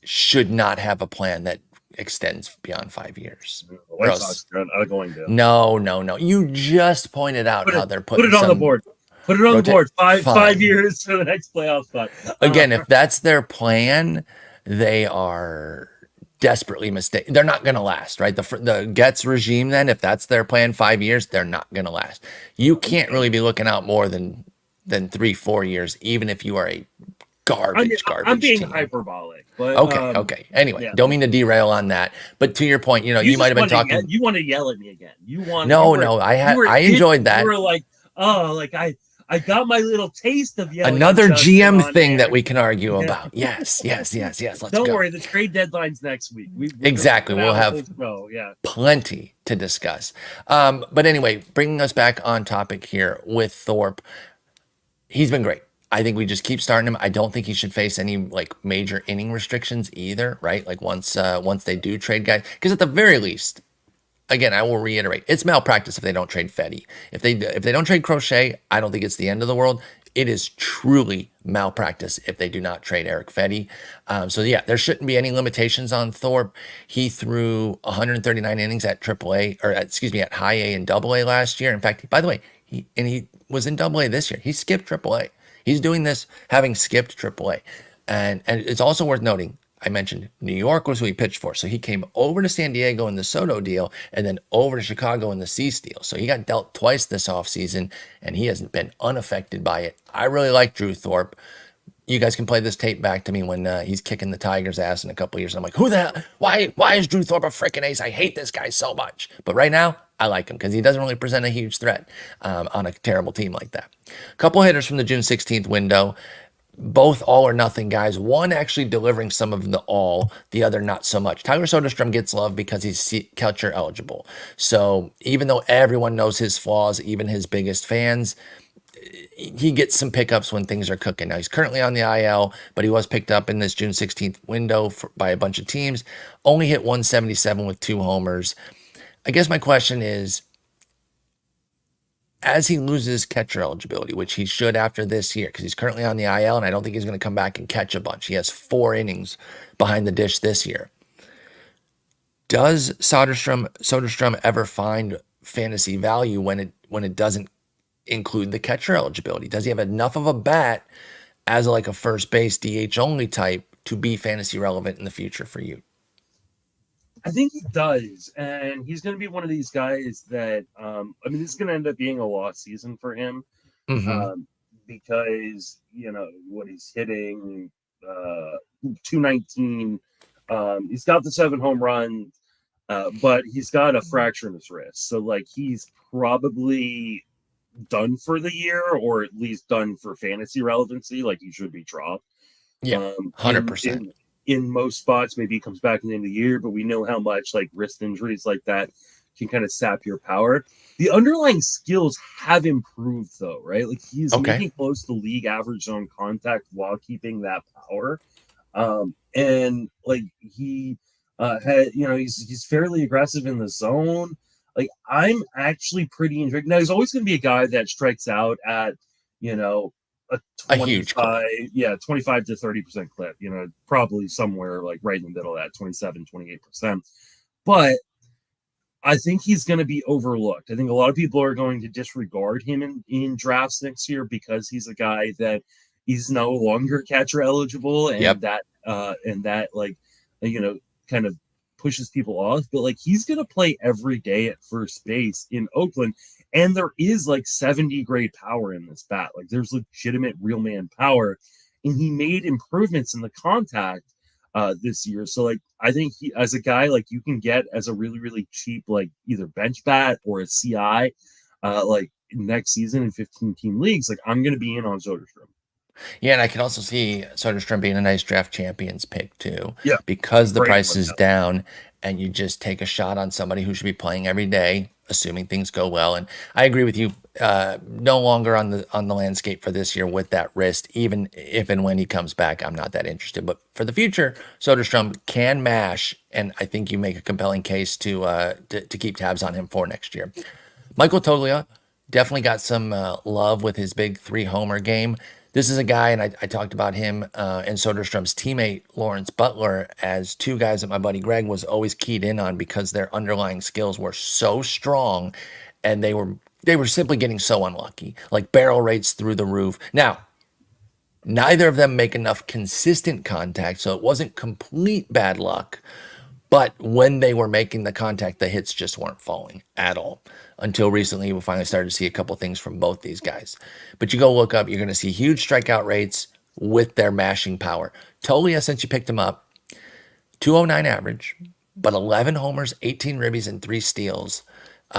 should not have a plan that extends beyond 5 years. The White Sox are going to. No. You just pointed out how they're putting it on the board. Put it on the board. Five years for the next playoff spot. Again, if that's their plan, they are desperately mistaken. They're not going to last, right? The Getz regime, then, if that's their plan, 5 years, they're not going to last. You can't really be looking out more than than 3-4 years, even if you are a I'm garbage being team. hyperbolic, but Okay. Anyway, yeah. don't mean to derail on that, but to your point, you might have been talking. You want to yell at me again? No, I enjoyed that. You were like, oh, like I got my little taste of yelling. Another GM thing that we can argue about. Yes. Let's don't go. worry, the trade deadline's next week. Exactly. We'll have yeah, plenty to discuss. But anyway, bringing us back on topic here with Thorpe, he's been great. I think we just keep starting him. I don't think he should face any like major inning restrictions either, right? Like once they do trade guys, because at the very least, again, I will reiterate, it's malpractice if they don't trade Fetty. If they don't trade Crochet, I don't think it's the end of the world. It is truly malpractice if they do not trade Eric Fetty. So yeah, there shouldn't be any limitations on Thorpe. He threw 139 innings at AAA, or excuse me, at High A and Double A last year. In fact, by the way, he was in Double A this year. He skipped AAA. He's doing this having skipped AAA. And it's also worth noting, I mentioned New York was who he pitched for. So he came over to San Diego in the Soto deal and then over to Chicago in the Cease deal. So he got dealt twice this offseason and he hasn't been unaffected by it. I really like Drew Thorpe. You guys can play this tape back to me when he's kicking the Tigers' ass in a couple years. And I'm like, who the hell? Why is Drew Thorpe a freaking ace? I hate this guy so much. But right now, I like him because he doesn't really present a huge threat on a terrible team like that. A couple hitters from the June 16th window. Both all or nothing guys. One actually delivering some of the all, the other not so much. Tyler Soderstrom gets love because he's catcher eligible. So even though everyone knows his flaws, even his biggest fans, he gets some pickups when things are cooking. Now, he's currently on the IL, but he was picked up in this June 16th window by a bunch of teams. Only hit 177 with 2 homers. I guess my question is, as he loses catcher eligibility, which he should after this year, because he's currently on the IL, and I don't think he's going to come back and catch a bunch. He has 4 innings behind the dish this year. Does Soderstrom ever find fantasy value when it doesn't include the catcher eligibility? Does he have enough of a bat as like a first base DH only type to be fantasy relevant in the future for you? I think he does, and he's going to be one of these guys that this is going to end up being a lost season for him, because what he's hitting, 219. He's got the 7 home runs, but he's got a fracture in his wrist, so like he's probably done for the year, or at least done for fantasy relevancy. Like he should be dropped. Yeah, 100%. In most spots, maybe he comes back in the end of the year, but we know how much like wrist injuries like that can kind of sap your power. The underlying skills have improved though, right? Like he's making close to league average zone contact while keeping that power. And like he he's fairly aggressive in the zone. Like I'm actually pretty intrigued. Now he's always going to be a guy that strikes out at, a huge clip. 25 to 30% clip, probably somewhere like right in the middle of that 27, 28%. But I think he's going to be overlooked. I think a lot of people are going to disregard him in drafts next year because he's a guy that he's no longer catcher eligible, and that kind of pushes people off. But like he's going to play every day at first base in Oakland. And there is like 70 grade power in this bat. Like there's legitimate real man power. And he made improvements in the contact this year. So like I think he, as a guy like you can get as a really, really cheap, like either bench bat or a CI like next season in 15-team leagues, like I'm gonna be in on Soderstrom. Yeah, and I can also see Soderstrom being a nice draft champions pick too. Yeah. Because the price is down and you just take a shot on somebody who should be playing every day, assuming things go well. And I agree with you, no longer on the landscape for this year with that wrist. Even if and when he comes back, I'm not that interested. But for the future, Soderstrom can mash, and I think you make a compelling case to keep tabs on him for next year. Michael Toglia definitely got some love with his big 3-homer game. This is a guy, and I talked about him and Soderstrom's teammate, Lawrence Butler, as 2 guys that my buddy Greg was always keyed in on because their underlying skills were so strong, and they were simply getting so unlucky, like barrel rates through the roof. Now, neither of them make enough consistent contact, so it wasn't complete bad luck, but when they were making the contact, the hits just weren't falling at all. until recently we finally started to see a couple things from both these guys. But you go look up, you're going to see huge strikeout rates with their mashing power. Toglia, since you picked him up, 209 average, but 11 homers, 18 ribbies, and 3 steals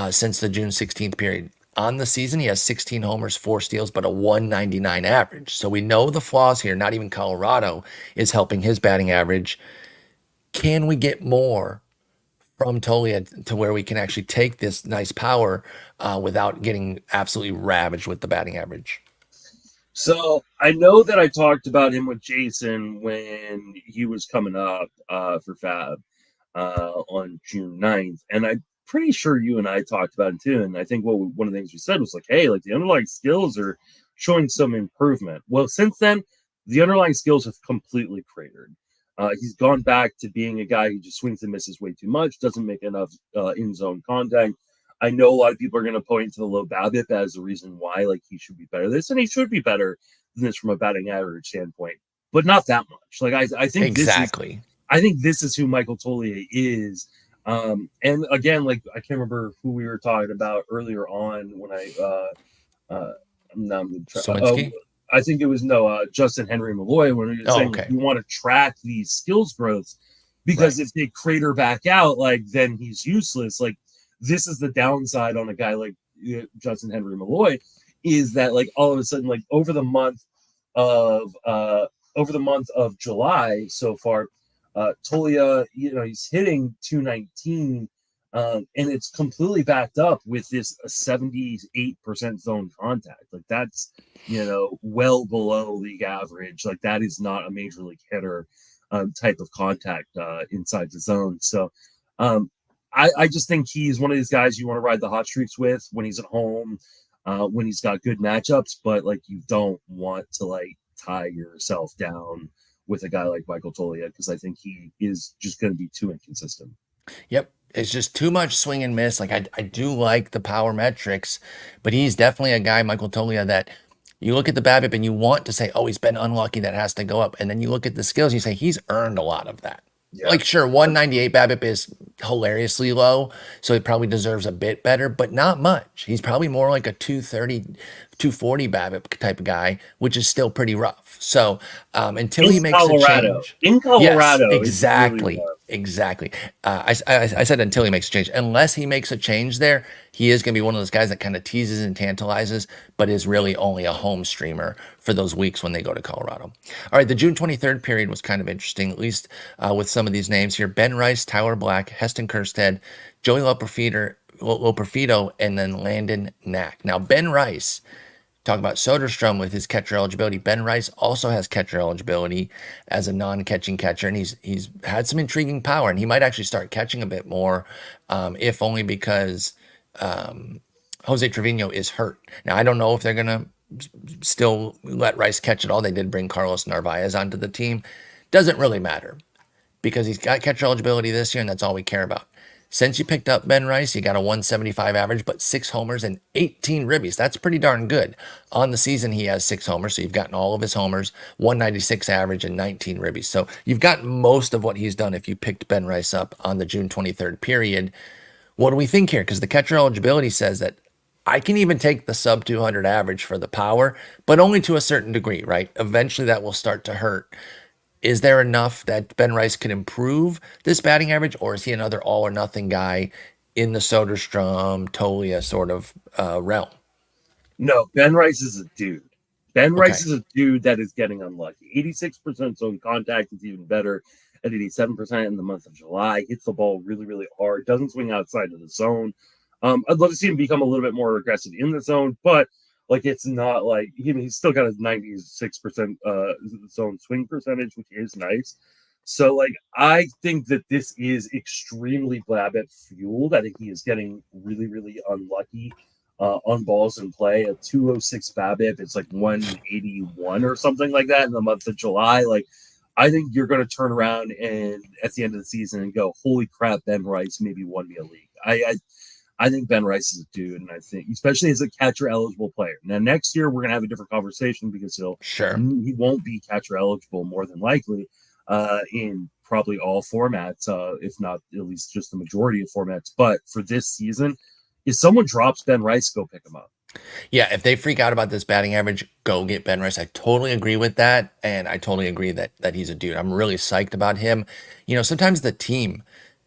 since the June 16th period. On the season, he has 16 homers, 4 steals, but a 199 average. So we know the flaws here. Not even Colorado is helping his batting average. Can we get more from Toglia to where we can actually take this nice power without getting absolutely ravaged with the batting average? So I know that I talked about him with Jason when he was coming up for Faab on June 9th. And I'm pretty sure you and I talked about it too. And I think one of the things we said was like, hey, like the underlying skills are showing some improvement. Well, since then, the underlying skills have completely cratered. He's gone back to being a guy who just swings and misses way too much, doesn't make enough in-zone contact. I know a lot of people are going to point to the low BABIP as the reason why, like, he should be better than this, and he should be better than this from a batting average standpoint, but not that much. Like, I think exactly. I think this is who Michael Toglia is. And again, like, I can't remember who we were talking about earlier on when Suwinski? I think it was Justyn-Henry Malloy when we were saying you want to track these skills growths because if they crater back out, like, then he's useless. Like, this is the downside on a guy like Justyn-Henry Malloy, is that, like, all of a sudden, like, over the month of July so far, Toglia, he's hitting 219, and it's completely backed up with this 78% zone contact. Like, that's well below league average. Like, that is not a major league hitter type of contact inside the zone. So I just think he's one of these guys you want to ride the hot streaks with when he's at home, when he's got good matchups, but, like, you don't want to, like, tie yourself down with a guy like Michael Toglia, because I think he is just going to be too inconsistent. Yep. It's just too much swing and miss. Like, I do like the power metrics, but he's definitely a guy, Michael Toglia, that you look at the BABIP and you want to say, oh, he's been unlucky, that has to go up. And then you look at the skills, and you say, he's earned a lot of that. Yeah. Like, sure, 198 BABIP is hilariously low, so he probably deserves a bit better, but not much. He's probably more like a 230, 240 BABIP type of guy, which is still pretty rough. So until he makes a change. In Colorado. Yes, exactly. Exactly. I said until he makes a change. Unless he makes a change there, he is going to be one of those guys that kind of teases and tantalizes, but is really only a home streamer for those weeks when they go to Colorado. All right, the June 23rd period was kind of interesting, at least with some of these names here. Ben Rice, Tyler Black, Heston Kjerstad, Joey Loperfido, and then Landon Knack. Now, Ben Rice, talk about Soderstrom with his catcher eligibility. Ben Rice also has catcher eligibility as a non-catching catcher, and he's had some intriguing power, and he might actually start catching a bit more, if only because Jose Trevino is hurt. Now, I don't know if they're going to still let Rice catch it all. They did bring Carlos Narvaez onto the team. Doesn't really matter because he's got catcher eligibility this year, and that's all we care about. Since you picked up Ben Rice, you got a 175 average, but 6 homers and 18 ribbies. That's pretty darn good. On the season, he has 6 homers, so you've gotten all of his homers, 196 average and 19 ribbies. So you've got most of what he's done if you picked Ben Rice up on the June 23rd period. What do we think here? Because the catcher eligibility says that I can even take the sub 200 average for the power, but only to a certain degree, right? Eventually that will start to hurt. Is there enough that Ben Rice can improve this batting average, or is he another all or nothing guy in the Soderstrom, Toglia sort of realm? No, Ben Rice is a dude. Ben Rice is a dude that is getting unlucky. 86% zone contact is even better at 87% in the month of July. Hits the ball really, really hard. Doesn't swing outside of the zone. I'd love to see him become a little bit more aggressive in the zone, but like, it's not like he's still got a 96% zone swing percentage, which is nice. So, like, I think that this is extremely BABIP fueled. I think he is getting really, really unlucky on balls in play. A 206 BABIP, it's like 181 or something like that in the month of July. Like, I think you're going to turn around and at the end of the season and go, holy crap, Ben Rice maybe won me a league. I think Ben Rice is a dude, and I think, especially as a catcher-eligible player. Now, next year, we're going to have a different conversation because he won't be catcher-eligible more than likely in probably all formats, if not at least just the majority of formats. But for this season, if someone drops Ben Rice, go pick him up. Yeah, if they freak out about this batting average, go get Ben Rice. I totally agree with that, and I totally agree that he's a dude. I'm really psyched about him. Sometimes the team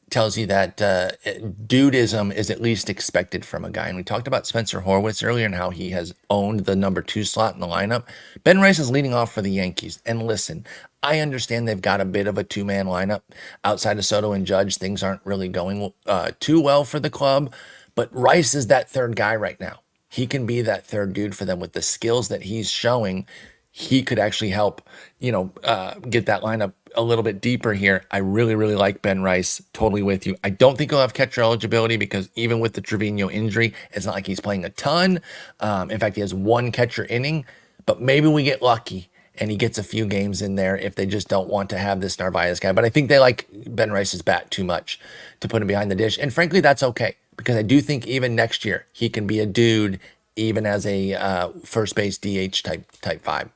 tells you that dudism is at least expected from a guy. And we talked about Spencer Horwitz earlier and how he has owned the number 2 slot in the lineup. Ben Rice is leading off for the Yankees. And listen, I understand they've got a bit of a 2-man lineup. Outside of Soto and Judge, things aren't really going too well for the club. But Rice is that third guy right now. He can be that third dude for them with the skills that he's showing. He could actually help, get that lineup a little bit deeper here. I really, really like Ben Rice. Totally with you. I don't think he'll have catcher eligibility because even with the Trevino injury, it's not like he's playing a ton. In fact, he has 1 catcher inning, but maybe we get lucky and he gets a few games in there if they just don't want to have this Narvaez guy. But I think they like Ben Rice's bat too much to put him behind the dish. And frankly, that's okay because I do think even next year he can be a dude even as a first base DH type vibe.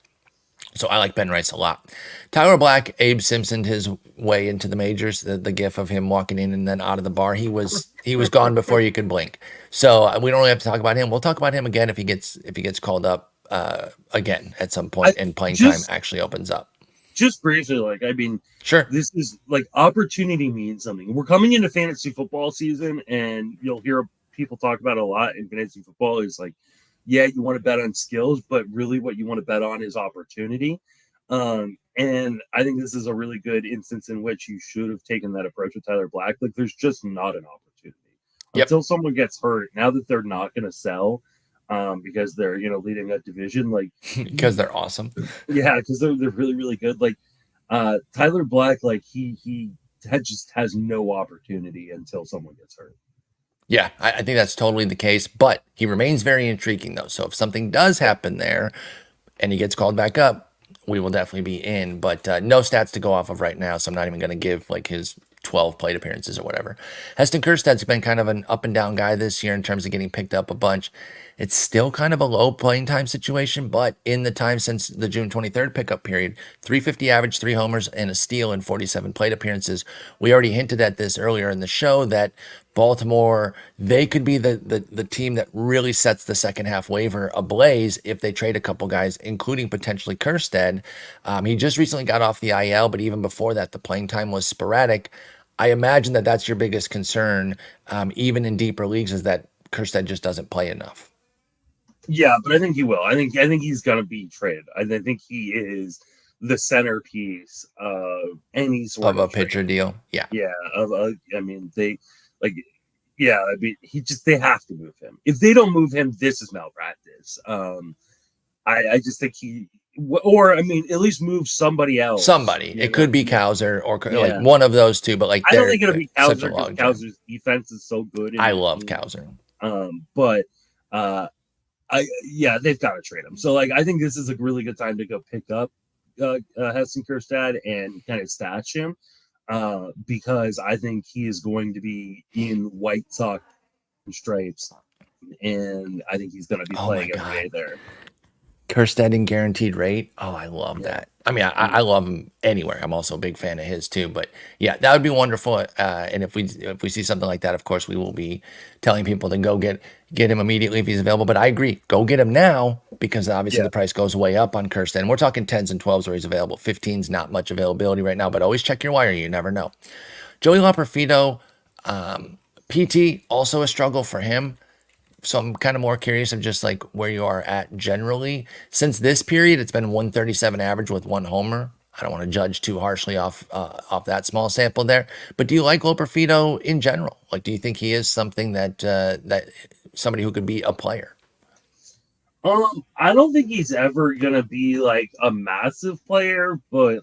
So I like Ben Rice a lot. Tyler Black, Abe Simpson'd his way into the majors. The gif of him walking in and then out of the bar. He was gone before you could blink. So we don't really have to talk about him. We'll talk about him again if he gets called up again at some point and playing time actually opens up. Just briefly, sure. This is opportunity means something. We're coming into fantasy football season, and you'll hear people talk about it a lot in fantasy football. Is yeah, you want to bet on skills, but really what you want to bet on is opportunity. And I think this is a really good instance in which you should have taken that approach with Tyler Black. There's just not an opportunity until someone gets hurt. Now that they're not going to sell because they're, leading a division, because they're awesome. Yeah. Because they're really, really good. Tyler Black, he just has no opportunity until someone gets hurt. Yeah, I think that's totally the case, but he remains very intriguing, though. So if something does happen there and he gets called back up, we will definitely be in. But no stats to go off of right now, so I'm not even going to give his 12 plate appearances or whatever. Heston Kjerstad's been kind of an up and down guy this year in terms of getting picked up a bunch. It's still kind of a low playing time situation, but in the time since the June 23rd pickup period, 350 average, 3 homers, and a steal in 47 plate appearances. We already hinted at this earlier in the show that Baltimore, they could be the team that really sets the second half waiver ablaze if they trade a couple guys, including potentially Kjerstad. He just recently got off the IL, but even before that, the playing time was sporadic. I imagine that that's your biggest concern, even in deeper leagues, is that Kjerstad just doesn't play enough. Yeah, but I think he will. I think he's going to be traded. I think he is the centerpiece of any sort of a pitcher deal. Yeah. Yeah. They have to move him. If they don't move him, this is malpractice. I just think at least move somebody else. It could be Cowser or one of those two, but I don't think it'll be Cowser because Cowser's defense is so good. I love Cowser. They've got to trade him. So I think this is a really good time to go pick up Heston Kjerstad and kind of stash him because I think he is going to be in White Sox stripes, and I think he's going to be playing every day there. Kjerstad in guaranteed rate. Oh, I love that. I mean, I love him anywhere. I'm also a big fan of his too. But yeah, that would be wonderful. And if we see something like that, of course, we will be telling people to go get him immediately if he's available. But I agree, go get him now because obviously the price goes way up on Kjerstad. And we're talking 10s and 12s where he's available. 15's not much availability right now, but always check your wire. You never know. Joey Loperfido, PT, also a struggle for him. So I'm kind of more curious of just where you are at generally. Since this period, it's been 137 average with 1 homer. I don't want to judge too harshly off that small sample there. But do you like Loperfido in general? Do you think he is something that somebody who could be a player? I don't think he's ever gonna be a massive player, but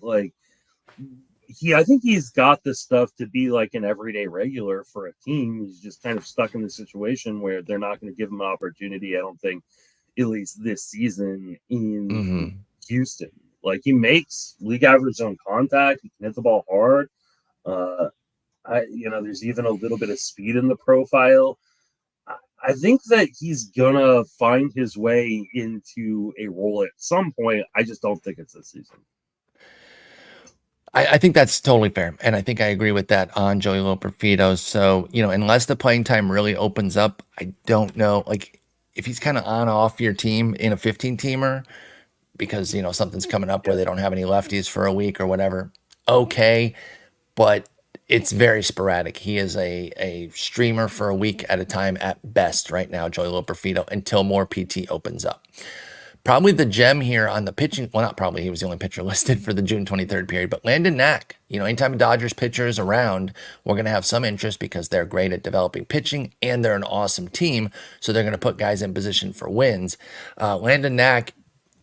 I think he's got the stuff to be an everyday regular for a team. He's just kind of stuck in the situation where they're not going to give him an opportunity, I don't think, at least this season in Houston. He makes league average zone contact. He can hit the ball hard. There's even a little bit of speed in the profile. I think that he's gonna find his way into a role at some point. I just don't think it's this season. I think that's totally fair. And I think I agree with that on Joey Loperfido. So, unless the playing time really opens up, I don't know. Like, if he's kind of on off your team in a 15 teamer because, something's coming up where Yeah. they don't have any lefties for a week or whatever, okay. But it's very sporadic. He is a streamer for a week at a time at best right now, Joey Loperfido, until more PT opens up. Probably the gem here on the pitching, well, not probably, he was the only pitcher listed for the June 23rd period, but Landon Knack. Anytime a Dodgers pitcher is around, we're going to have some interest because they're great at developing pitching and they're an awesome team. So they're going to put guys in position for wins. Landon Knack,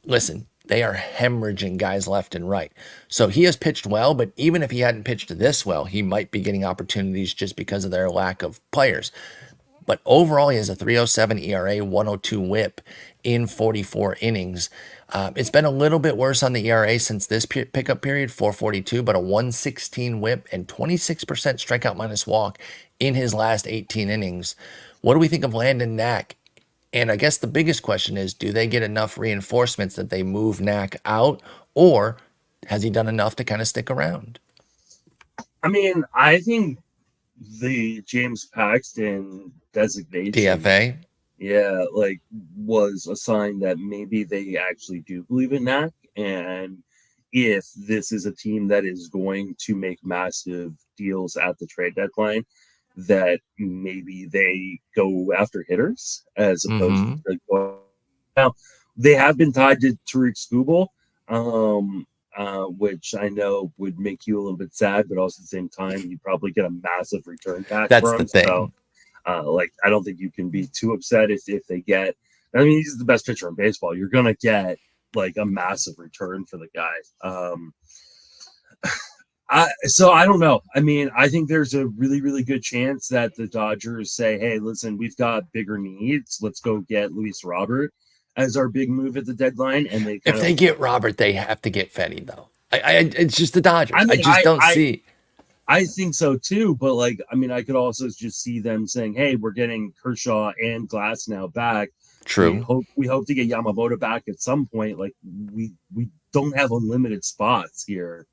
listen, they are hemorrhaging guys left and right. So he has pitched well, but even if he hadn't pitched this well, he might be getting opportunities just because of their lack of players. But overall, he has a 307 ERA, 102 whip in 44 innings. It's been a little bit worse on the ERA since this pickup period, 442, but a 116 whip and 26% strikeout minus walk in his last 18 innings. What do we think of Landon Knack? And I guess the biggest question is, do they get enough reinforcements that they move Knack out, or has he done enough to kind of stick around? I mean, I think the James Paxton designation, DFA? yeah, like was a sign that maybe they actually do believe in Knack. And if this is a team that is going to make massive deals at the trade deadline, that maybe they go after hitters as opposed to now. They have been tied to Tariq Skubal, which I know would make you a little bit sad, but also at the same time, you probably get a massive return back That's from the him. thing. So, I don't think you can be too upset if they get. I mean, he's the best pitcher in baseball. You're gonna get like a massive return for the guy. So I don't know. I mean, I think there's a really, really good chance that the Dodgers say, "Hey, listen, we've got bigger needs. Let's go get Luis Robert as our big move at the deadline." And if they get Robert, they have to get Fetty though. It's just the Dodgers. I mean, I just don't see. I think so too, but like, I mean, I could also just see them saying, "Hey, we're getting Kershaw and Glass now back. True. We hope to get Yamamoto back at some point. Like, we don't have unlimited spots here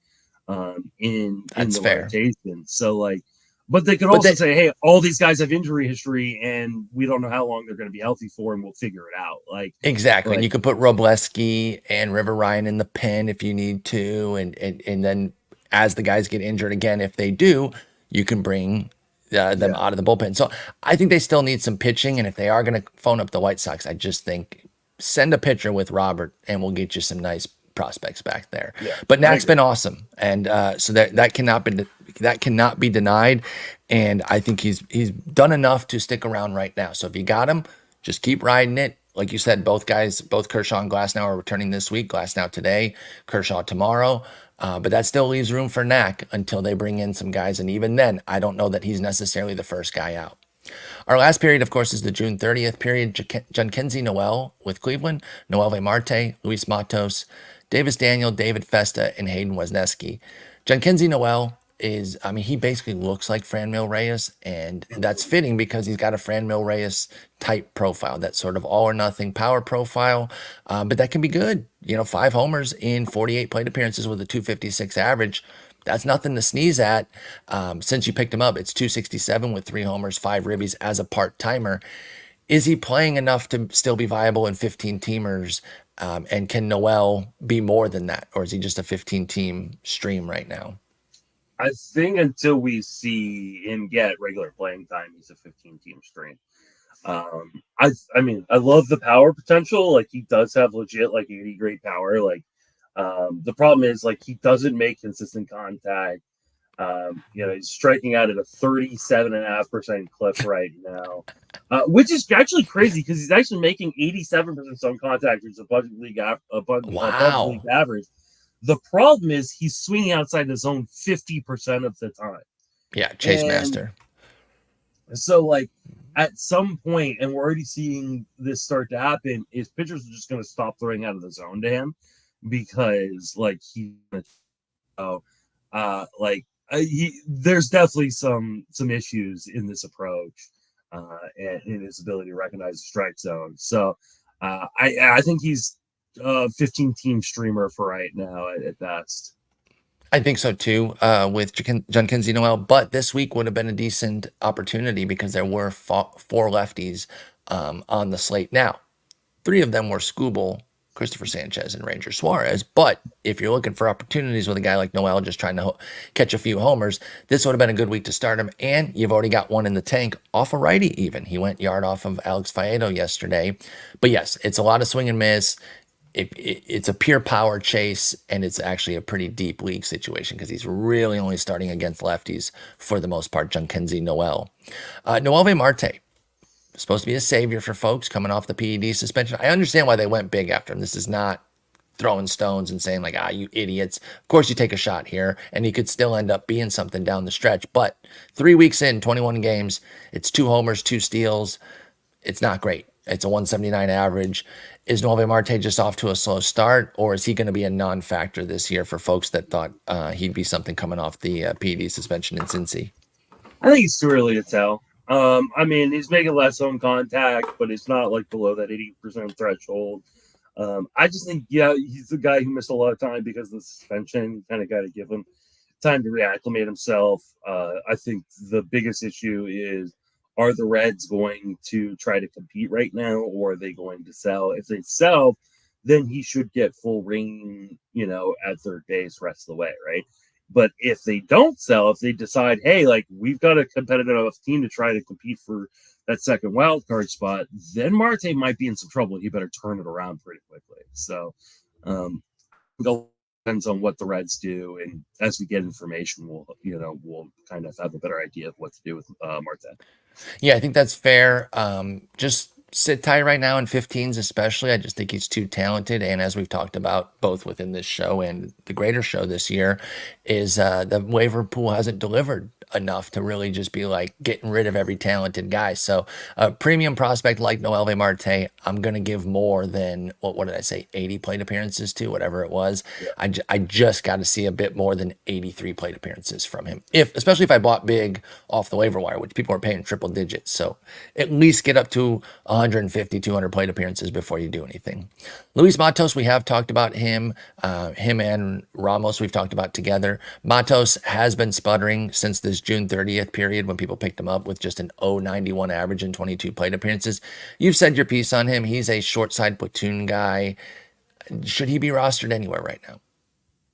in That's the fair. rotation. So like, but they could also say, "Hey, all these guys have injury history, and we don't know how long they're going to be healthy for, and we'll figure it out." Like, exactly. And you could put Robleski and River Ryan in the pen if you need to, and then as the guys get injured again, if they do, you can bring them out of the bullpen. So I think they still need some pitching, and if they are going to phone up the White Sox, I just think send a pitcher with Robert, and we'll get you some nice prospects back there. Yeah, but Knack's been awesome, and so that cannot be denied. And I think he's done enough to stick around right now. So if you got him, just keep riding it. Like you said, both Kershaw and Glasnow are returning this week. Glasnow today, Kershaw tomorrow. But that still leaves room for Knack until they bring in some guys. And even then, I don't know that he's necessarily the first guy out. Our last period, of course, is the June 30th period. Jhonkensy Noel with Cleveland, Noelvi Marte, Luis Matos, Davis Daniel, David Festa, and Hayden Wesneski. Jhonkensy Noel is, I mean, he basically looks like Franmil Reyes, and that's fitting because he's got a Franmil Reyes type profile, that sort of all or nothing power profile, but that can be good. 5 homers in 48 plate appearances with a 256 average. That's nothing to sneeze at. Since you picked him up, it's 267 with 3 homers, 5 ribbies as a part-timer. Is he playing enough to still be viable in 15 teamers? And can Noel be more than that? Or is he just a 15-team stream right now? I think until we see him get regular playing time, he's a 15-team stream. I mean, I love the power potential. Like, he does have legit, like, 80 great power. Like, the problem is, like, he doesn't make consistent contact. He's striking out at a 37.5% clip right now, which is actually crazy because he's actually making 87% on contact, which is above league average. The problem is he's swinging outside the zone 50% of the time. Yeah, Chase Master. So, like, at some point, and we're already seeing this start to happen, is pitchers are just going to stop throwing out of the zone to him because, like, there's definitely some issues in this approach and in his ability to recognize the strike zone. So, I think he's a 15-team streamer for right now at best. I think so too, with John Kinsey Noel. But this week would have been a decent opportunity because there were four lefties on the slate. Now, three of them were Scooble, Christopher Sanchez, and Ranger Suarez. But if you're looking for opportunities with a guy like Noel just trying to catch a few homers, this would have been a good week to start him. And you've already got one in the tank off a righty even. He went yard off of Alex Faedo yesterday. But yes, it's a lot of swing and miss. It's a pure power chase, and it's actually a pretty deep league situation because he's really only starting against lefties for the most part, Junkenzie Noel. Noelvi Marte, supposed to be a savior for folks coming off the PED suspension. I understand why they went big after him. This is not throwing stones and saying like, you idiots. Of course you take a shot here, and he could still end up being something down the stretch. But 3 weeks in, 21 games, it's 2 homers, 2 steals. It's not great. It's a 179 average. Is Noelvi Marte just off to a slow start, or is he going to be a non-factor this year for folks that thought he'd be something coming off the PED suspension in Cincy? I think it's too early to tell. I mean, he's making less home contact, but it's not like below that 80% threshold. I just think, he's the guy who missed a lot of time because of the suspension. You kind of got to give him time to reacclimate himself. I think the biggest issue is, are the Reds going to try to compete right now, or are they going to sell? If they sell, then he should get full reign, at third base rest of the way, right? But if they don't sell, if they decide, hey, like we've got a competitive enough team to try to compete for that second wild card spot, then Marte might be in some trouble. He better turn it around pretty quickly. So it depends on what the Reds do, and as we get information, we'll kind of have a better idea of what to do with Marte. Yeah, I think that's fair. Just sit tight right now in 15s, especially. I just think he's too talented. And as we've talked about both within this show and the greater show this year, is the waiver pool hasn't delivered enough to really just be like getting rid of every talented guy. So a premium prospect like Noelvi Marte, I'm going to give more than, what did I say, 80 plate appearances to, whatever it was. Yeah. I just got to see a bit more than 83 plate appearances from him, especially if I bought big off the waiver wire, which people are paying triple digits. So at least get up to 150, 200 plate appearances before you do anything. Luis Matos, we have talked about him. Him and Ramos we've talked about together. Matos has been sputtering since this June 30th period when people picked him up with just an 0.91 average and 22 plate appearances. You've said your piece on him. He's a short side platoon guy. Should he be rostered anywhere right now?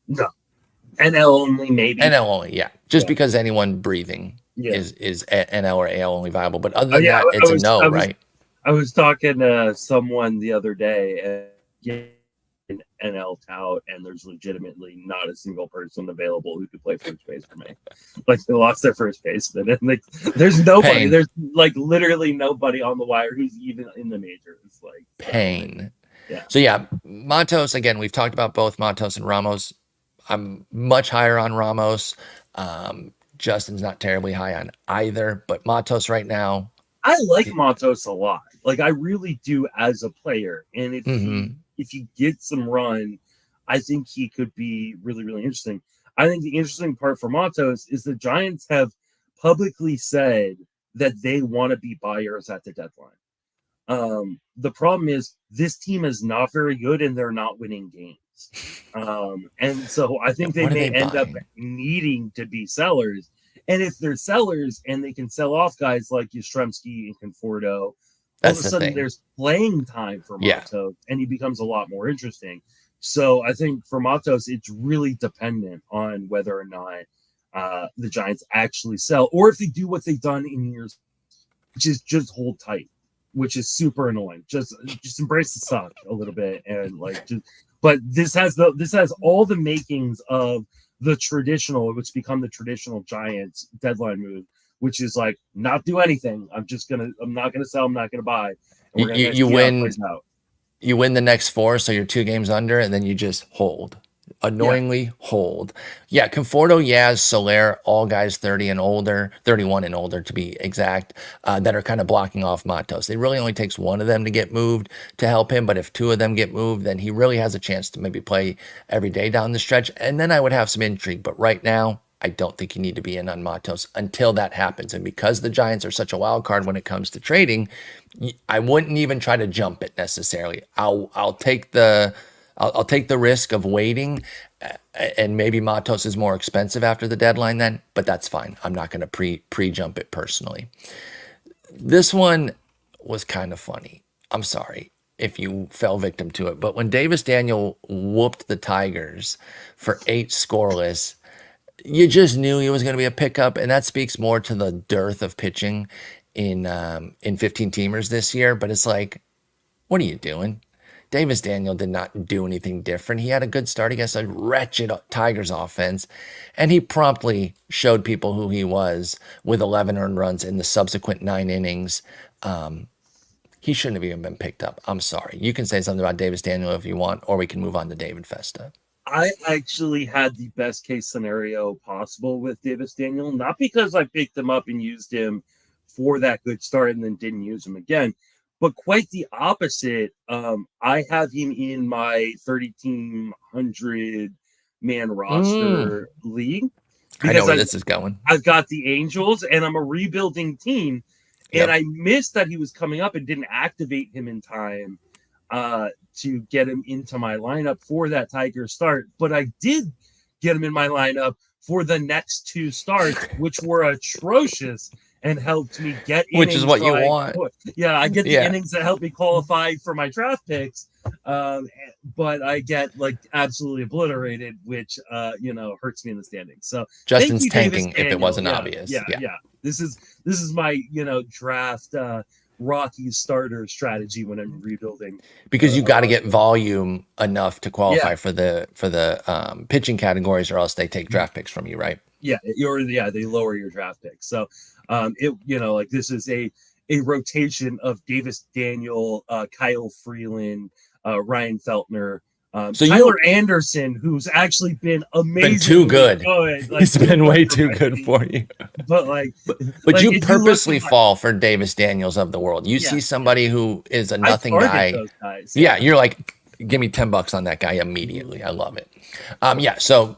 No. NL only, maybe. NL only, yeah. Just because anyone breathing is NL or AL only viable. But other than that, it's a no, right? I was talking to someone the other day and an NL tout, and there's legitimately not a single person available who could play first base for me. Like they lost their first baseman, and like there's nobody. Pain. There's like literally nobody on the wire who's even in the majors. Like pain. Yeah. So yeah, Matos again. We've talked about both Matos and Ramos. I'm much higher on Ramos. Justin's not terribly high on either, but Matos right now. I like Matos a lot. Like I really do as a player, and if he gets some run, I think he could be really, really interesting. I think the interesting part for Matos is the Giants have publicly said that they want to be buyers at the deadline. The problem is this team is not very good, and they're not winning games. And so I think they may end up needing to be sellers. And if they're sellers and they can sell off guys like Yastrzemski and Conforto, all of a sudden there's playing time for Matos, and he becomes a lot more interesting. So I think for Matos, it's really dependent on whether or not the Giants actually sell, or if they do what they've done in years, which is just hold tight, which is super annoying. Just embrace the suck a little bit, and but this has all the makings of the traditional, what's become the traditional Giants deadline move, which is like not do anything. I'm not gonna sell. I'm not gonna buy. And you win. You win the next 4, so you're 2 games under, and then you just hold. Annoyingly hold. Yeah, Conforto, Yaz, Soler, all guys 30 and older, 31 and older to be exact, that are kind of blocking off Matos. It really only takes one of them to get moved to help him, but if 2 of them get moved, then he really has a chance to maybe play every day down the stretch, and then I would have some intrigue. But right now, I don't think you need to be in on Matos until that happens. And because the Giants are such a wild card when it comes to trading, I wouldn't even try to jump it necessarily. I'll take the I'll take the risk of waiting, and maybe Matos is more expensive after the deadline then, but that's fine. I'm not going to pre-jump it personally. This one was kind of funny. I'm sorry if you fell victim to it, but when Davis Daniel whooped the Tigers for 8 scoreless, you just knew he was going to be a pickup, and that speaks more to the dearth of pitching in 15 teamers this year. But it's like, what are you doing? Davis Daniel did not do anything different. He had a good start against a wretched Tigers offense, and he promptly showed people who he was with 11 earned runs in the subsequent 9 innings. He shouldn't have even been picked up. I'm sorry. You can say something about Davis Daniel if you want, or we can move on to David Festa. I actually had the best case scenario possible with Davis Daniel, not because I picked him up and used him for that good start and then didn't use him again, but quite the opposite. I have him in my 30-team 100-man roster league. I know where this is going. I've got the Angels, and I'm a rebuilding team, and I missed that he was coming up and didn't activate him in time to get him into my lineup for that Tiger start. But I did get him in my lineup for the next 2 starts, which were atrocious, and helped me get innings. Which is what you want. Yeah, I get the innings that help me qualify for my draft picks. But I get absolutely obliterated, which hurts me in the standings. So Justin's tanking if it wasn't obvious. Yeah. This is my draft Rocky starter strategy when I'm rebuilding, because you got to get volume enough to qualify for the pitching categories, or else they take draft picks from you, right? They lower your draft picks. So this is a rotation of Davis Daniel, Kyle Freeland, Ryan Feltner, Tyler Anderson, who's actually been amazing. Been too good. He's been way too good for you. But you purposely fall for Davis Daniels of the world. You see somebody who is a nothing guy. Those guys, you're like, give me $10 on that guy immediately. I love it. So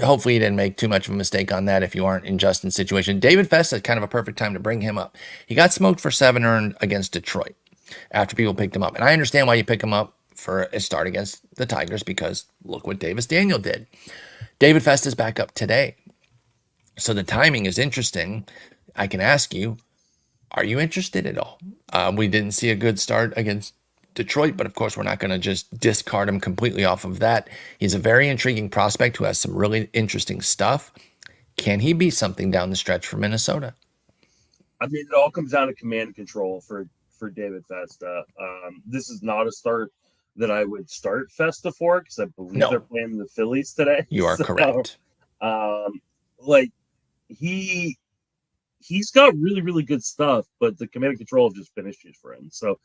hopefully you didn't make too much of a mistake on that if you aren't in Justin's situation. David Festa is kind of a perfect time to bring him up. He got smoked for 7 earned against Detroit after people picked him up. And I understand why you pick him up for a start against the Tigers, because look what Davis Daniel did. David Festa's back up today. So the timing is interesting. I can ask you, are you interested at all? We didn't see a good start against Detroit, but of course we're not going to just discard him completely off of that. He's a very intriguing prospect who has some really interesting stuff. Can he be something down the stretch for Minnesota? I mean, it all comes down to command and control for David Festa. This is not a start that I would start Festa for, because I believe they're playing the Phillies today. You are correct. He's got really, really good stuff, but the command and control have just been issues for him. So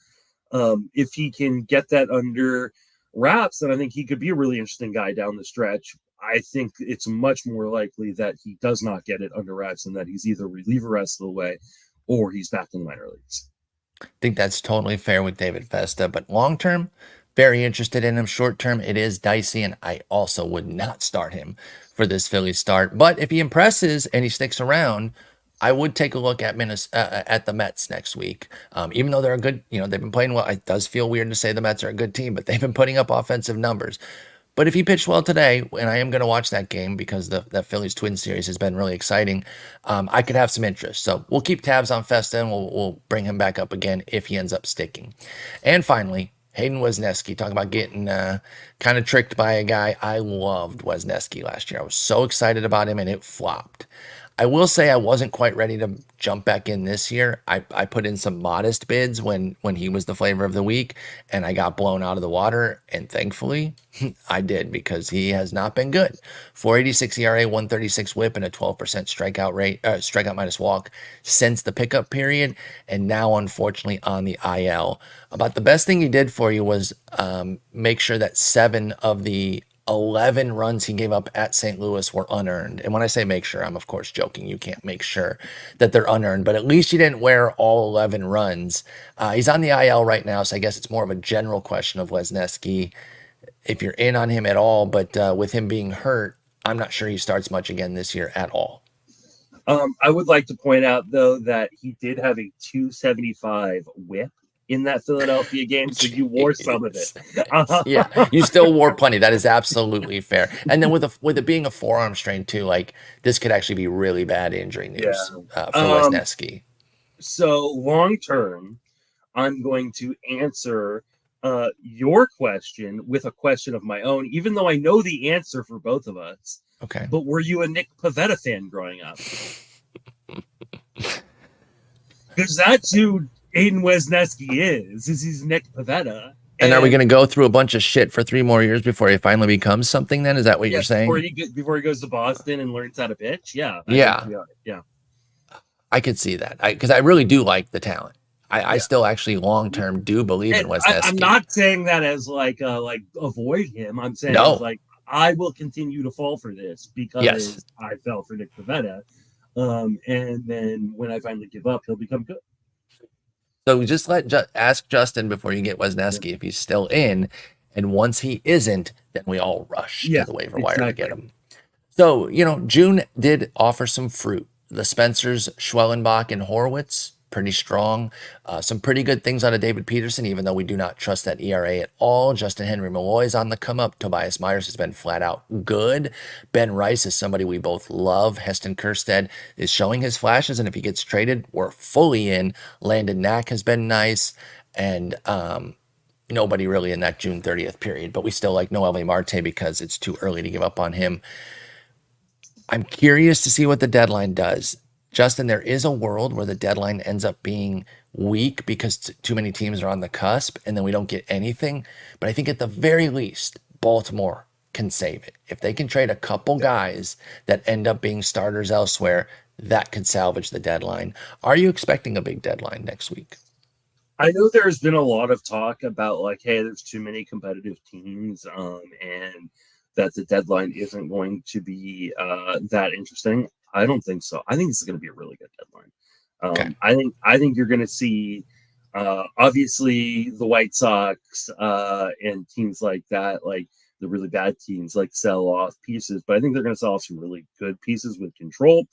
if he can get that under wraps, then I think he could be a really interesting guy down the stretch. I think it's much more likely that he does not get it under wraps and that he's either reliever rest of the way or he's back in the minor leagues. I think that's totally fair with David Festa, but long term, very interested in him. Short term, it is dicey, and I also would not start him for this Phillies start. But if he impresses and he sticks around, I would take a look at at the Mets next week. Even though they're a good, they've been playing well. It does feel weird to say the Mets are a good team, but they've been putting up offensive numbers. But if he pitched well today, and I am going to watch that game because that Phillies Twins series has been really exciting, I could have some interest. So we'll keep tabs on Festa, and we'll bring him back up again if he ends up sticking. And finally, Hayden Wesneski, talking about getting kind of tricked by a guy. I loved Wesneski last year. I was so excited about him, and it flopped. I will say I wasn't quite ready to jump back in this year. I put in some modest bids when he was the flavor of the week, and I got blown out of the water. And thankfully, I did, because he has not been good. 4.86 ERA, 136 WHIP, and a 12% strikeout rate, strikeout minus walk since the pickup period, and now unfortunately on the IL. About the best thing he did for you was make sure that 7 of the 11 runs he gave up at St. Louis were unearned. And when I say make sure, I'm of course joking. You can't make sure that they're unearned, but at least you didn't wear all 11 runs. He's on the IL right now, so I guess it's more of a general question of Wesneski, if you're in on him at all. But with him being hurt, I'm not sure he starts much again this year at all. I would like to point out, though, that he did have a 275 WHIP in that Philadelphia game, so you wore some of it. Yeah, you still wore plenty. That is absolutely fair. And then with it being a forearm strain too, like this could actually be really bad injury news for Wisniewski. So long term, I'm going to answer your question with a question of my own, even though I know the answer for both of us. Okay. But were you a Nick Pivetta fan growing up? Because that's who Aiden Wisniewski is he's Nick Pivetta. And are we going to go through a bunch of shit for 3 more years before he finally becomes something then? Is that what you're saying? Before he goes to Boston and learns how to pitch? Yeah. Yeah. I could see that. Because I really do like the talent. I still actually long-term do believe in Wisniewski. I'm not saying that as like avoid him. I'm saying like I will continue to fall for this because I fell for Nick Pivetta. And then when I finally give up, he'll become good. So we just ask Justin before you get Wisniewski if he's still in. And once he isn't, then we all rush to the waiver wire to get him. So, June did offer some fruit. The Spencers, Schwellenbach, and Horwitz, pretty strong. Some pretty good things out of David Peterson, even though we do not trust that ERA at all. Justyn-Henry Malloy is on the come up. Tobias Myers has been flat out good. Ben Rice is somebody we both love. Heston Kjerstad is showing his flashes, and if he gets traded, we're fully in. Landon Knack has been nice, and nobody really in that June 30th period, but we still like Noelvi Marte because it's too early to give up on him. I'm curious to see what the deadline does. Justin, there is a world where the deadline ends up being weak because too many teams are on the cusp and then we don't get anything. But I think at the very least, Baltimore can save it. If they can trade a couple guys that end up being starters elsewhere, that could salvage the deadline. Are you expecting a big deadline next week? I know there's been a lot of talk about like, hey, there's too many competitive teams and that the deadline isn't going to be that interesting. I don't think so. I think this is going to be a really good deadline. I think you're going to see, obviously, the White Sox and teams like that, like the really bad teams, like sell off pieces. But I think they're going to sell off some really good pieces with control.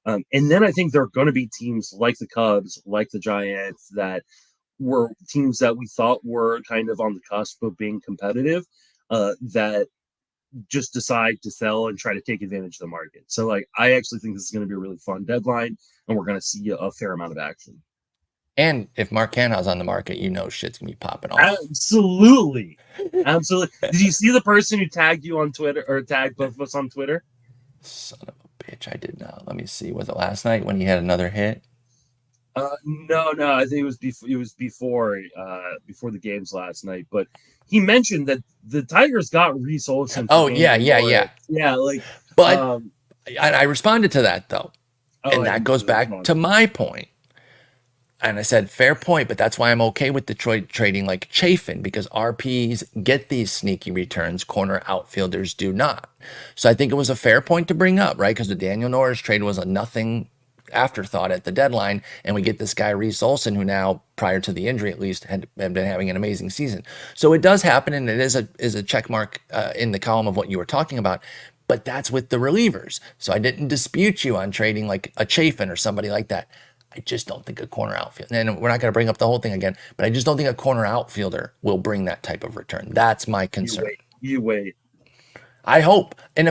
And then I think there are going to be teams like the Cubs, like the Giants, that were teams that we thought were kind of on the cusp of being competitive, that just decide to sell and try to take advantage of the market. So like, I actually think this is going to be a really fun deadline and we're going to see a fair amount of action. And if Mark Canha's on the market, shit's going to be popping off. Absolutely. Did you see the person who tagged you on Twitter or tagged both of us on Twitter? Son of a bitch. I did not. Let me see. Was it last night when he had another hit? No. I think it was before the games last night, but he mentioned that the Tigers got Reese Olson. Yeah. Like, but I responded to that though, and that goes back to my point. And I said, fair point, but that's why I'm okay with Detroit trading like Chafin, because RPs get these sneaky returns, corner outfielders do not. So I think it was a fair point to bring up, right? Because the Daniel Norris trade was a nothing afterthought at the deadline, and we get this guy Reese Olson, who now, prior to the injury at least, had been having an amazing season. So it does happen, and it is a check mark in the column of what you were talking about. But that's with the relievers. So I didn't dispute you on trading like a Chafin or somebody like that. I just don't think a corner outfielder, and we're not going to bring up the whole thing again, but I just don't think a corner outfielder will bring that type of return. That's my concern. You wait. I hope. And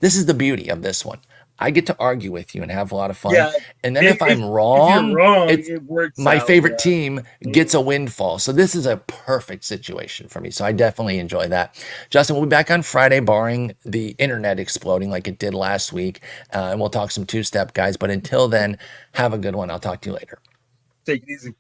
this is the beauty of this one. I get to argue with you and have a lot of fun. Yeah, and then if I'm wrong, it works my favorite team gets a windfall. So this is a perfect situation for me. So I definitely enjoy that. Justin, we'll be back on Friday, barring the internet exploding like it did last week. And we'll talk some two-step guys. But until then, have a good one. I'll talk to you later. Take it easy.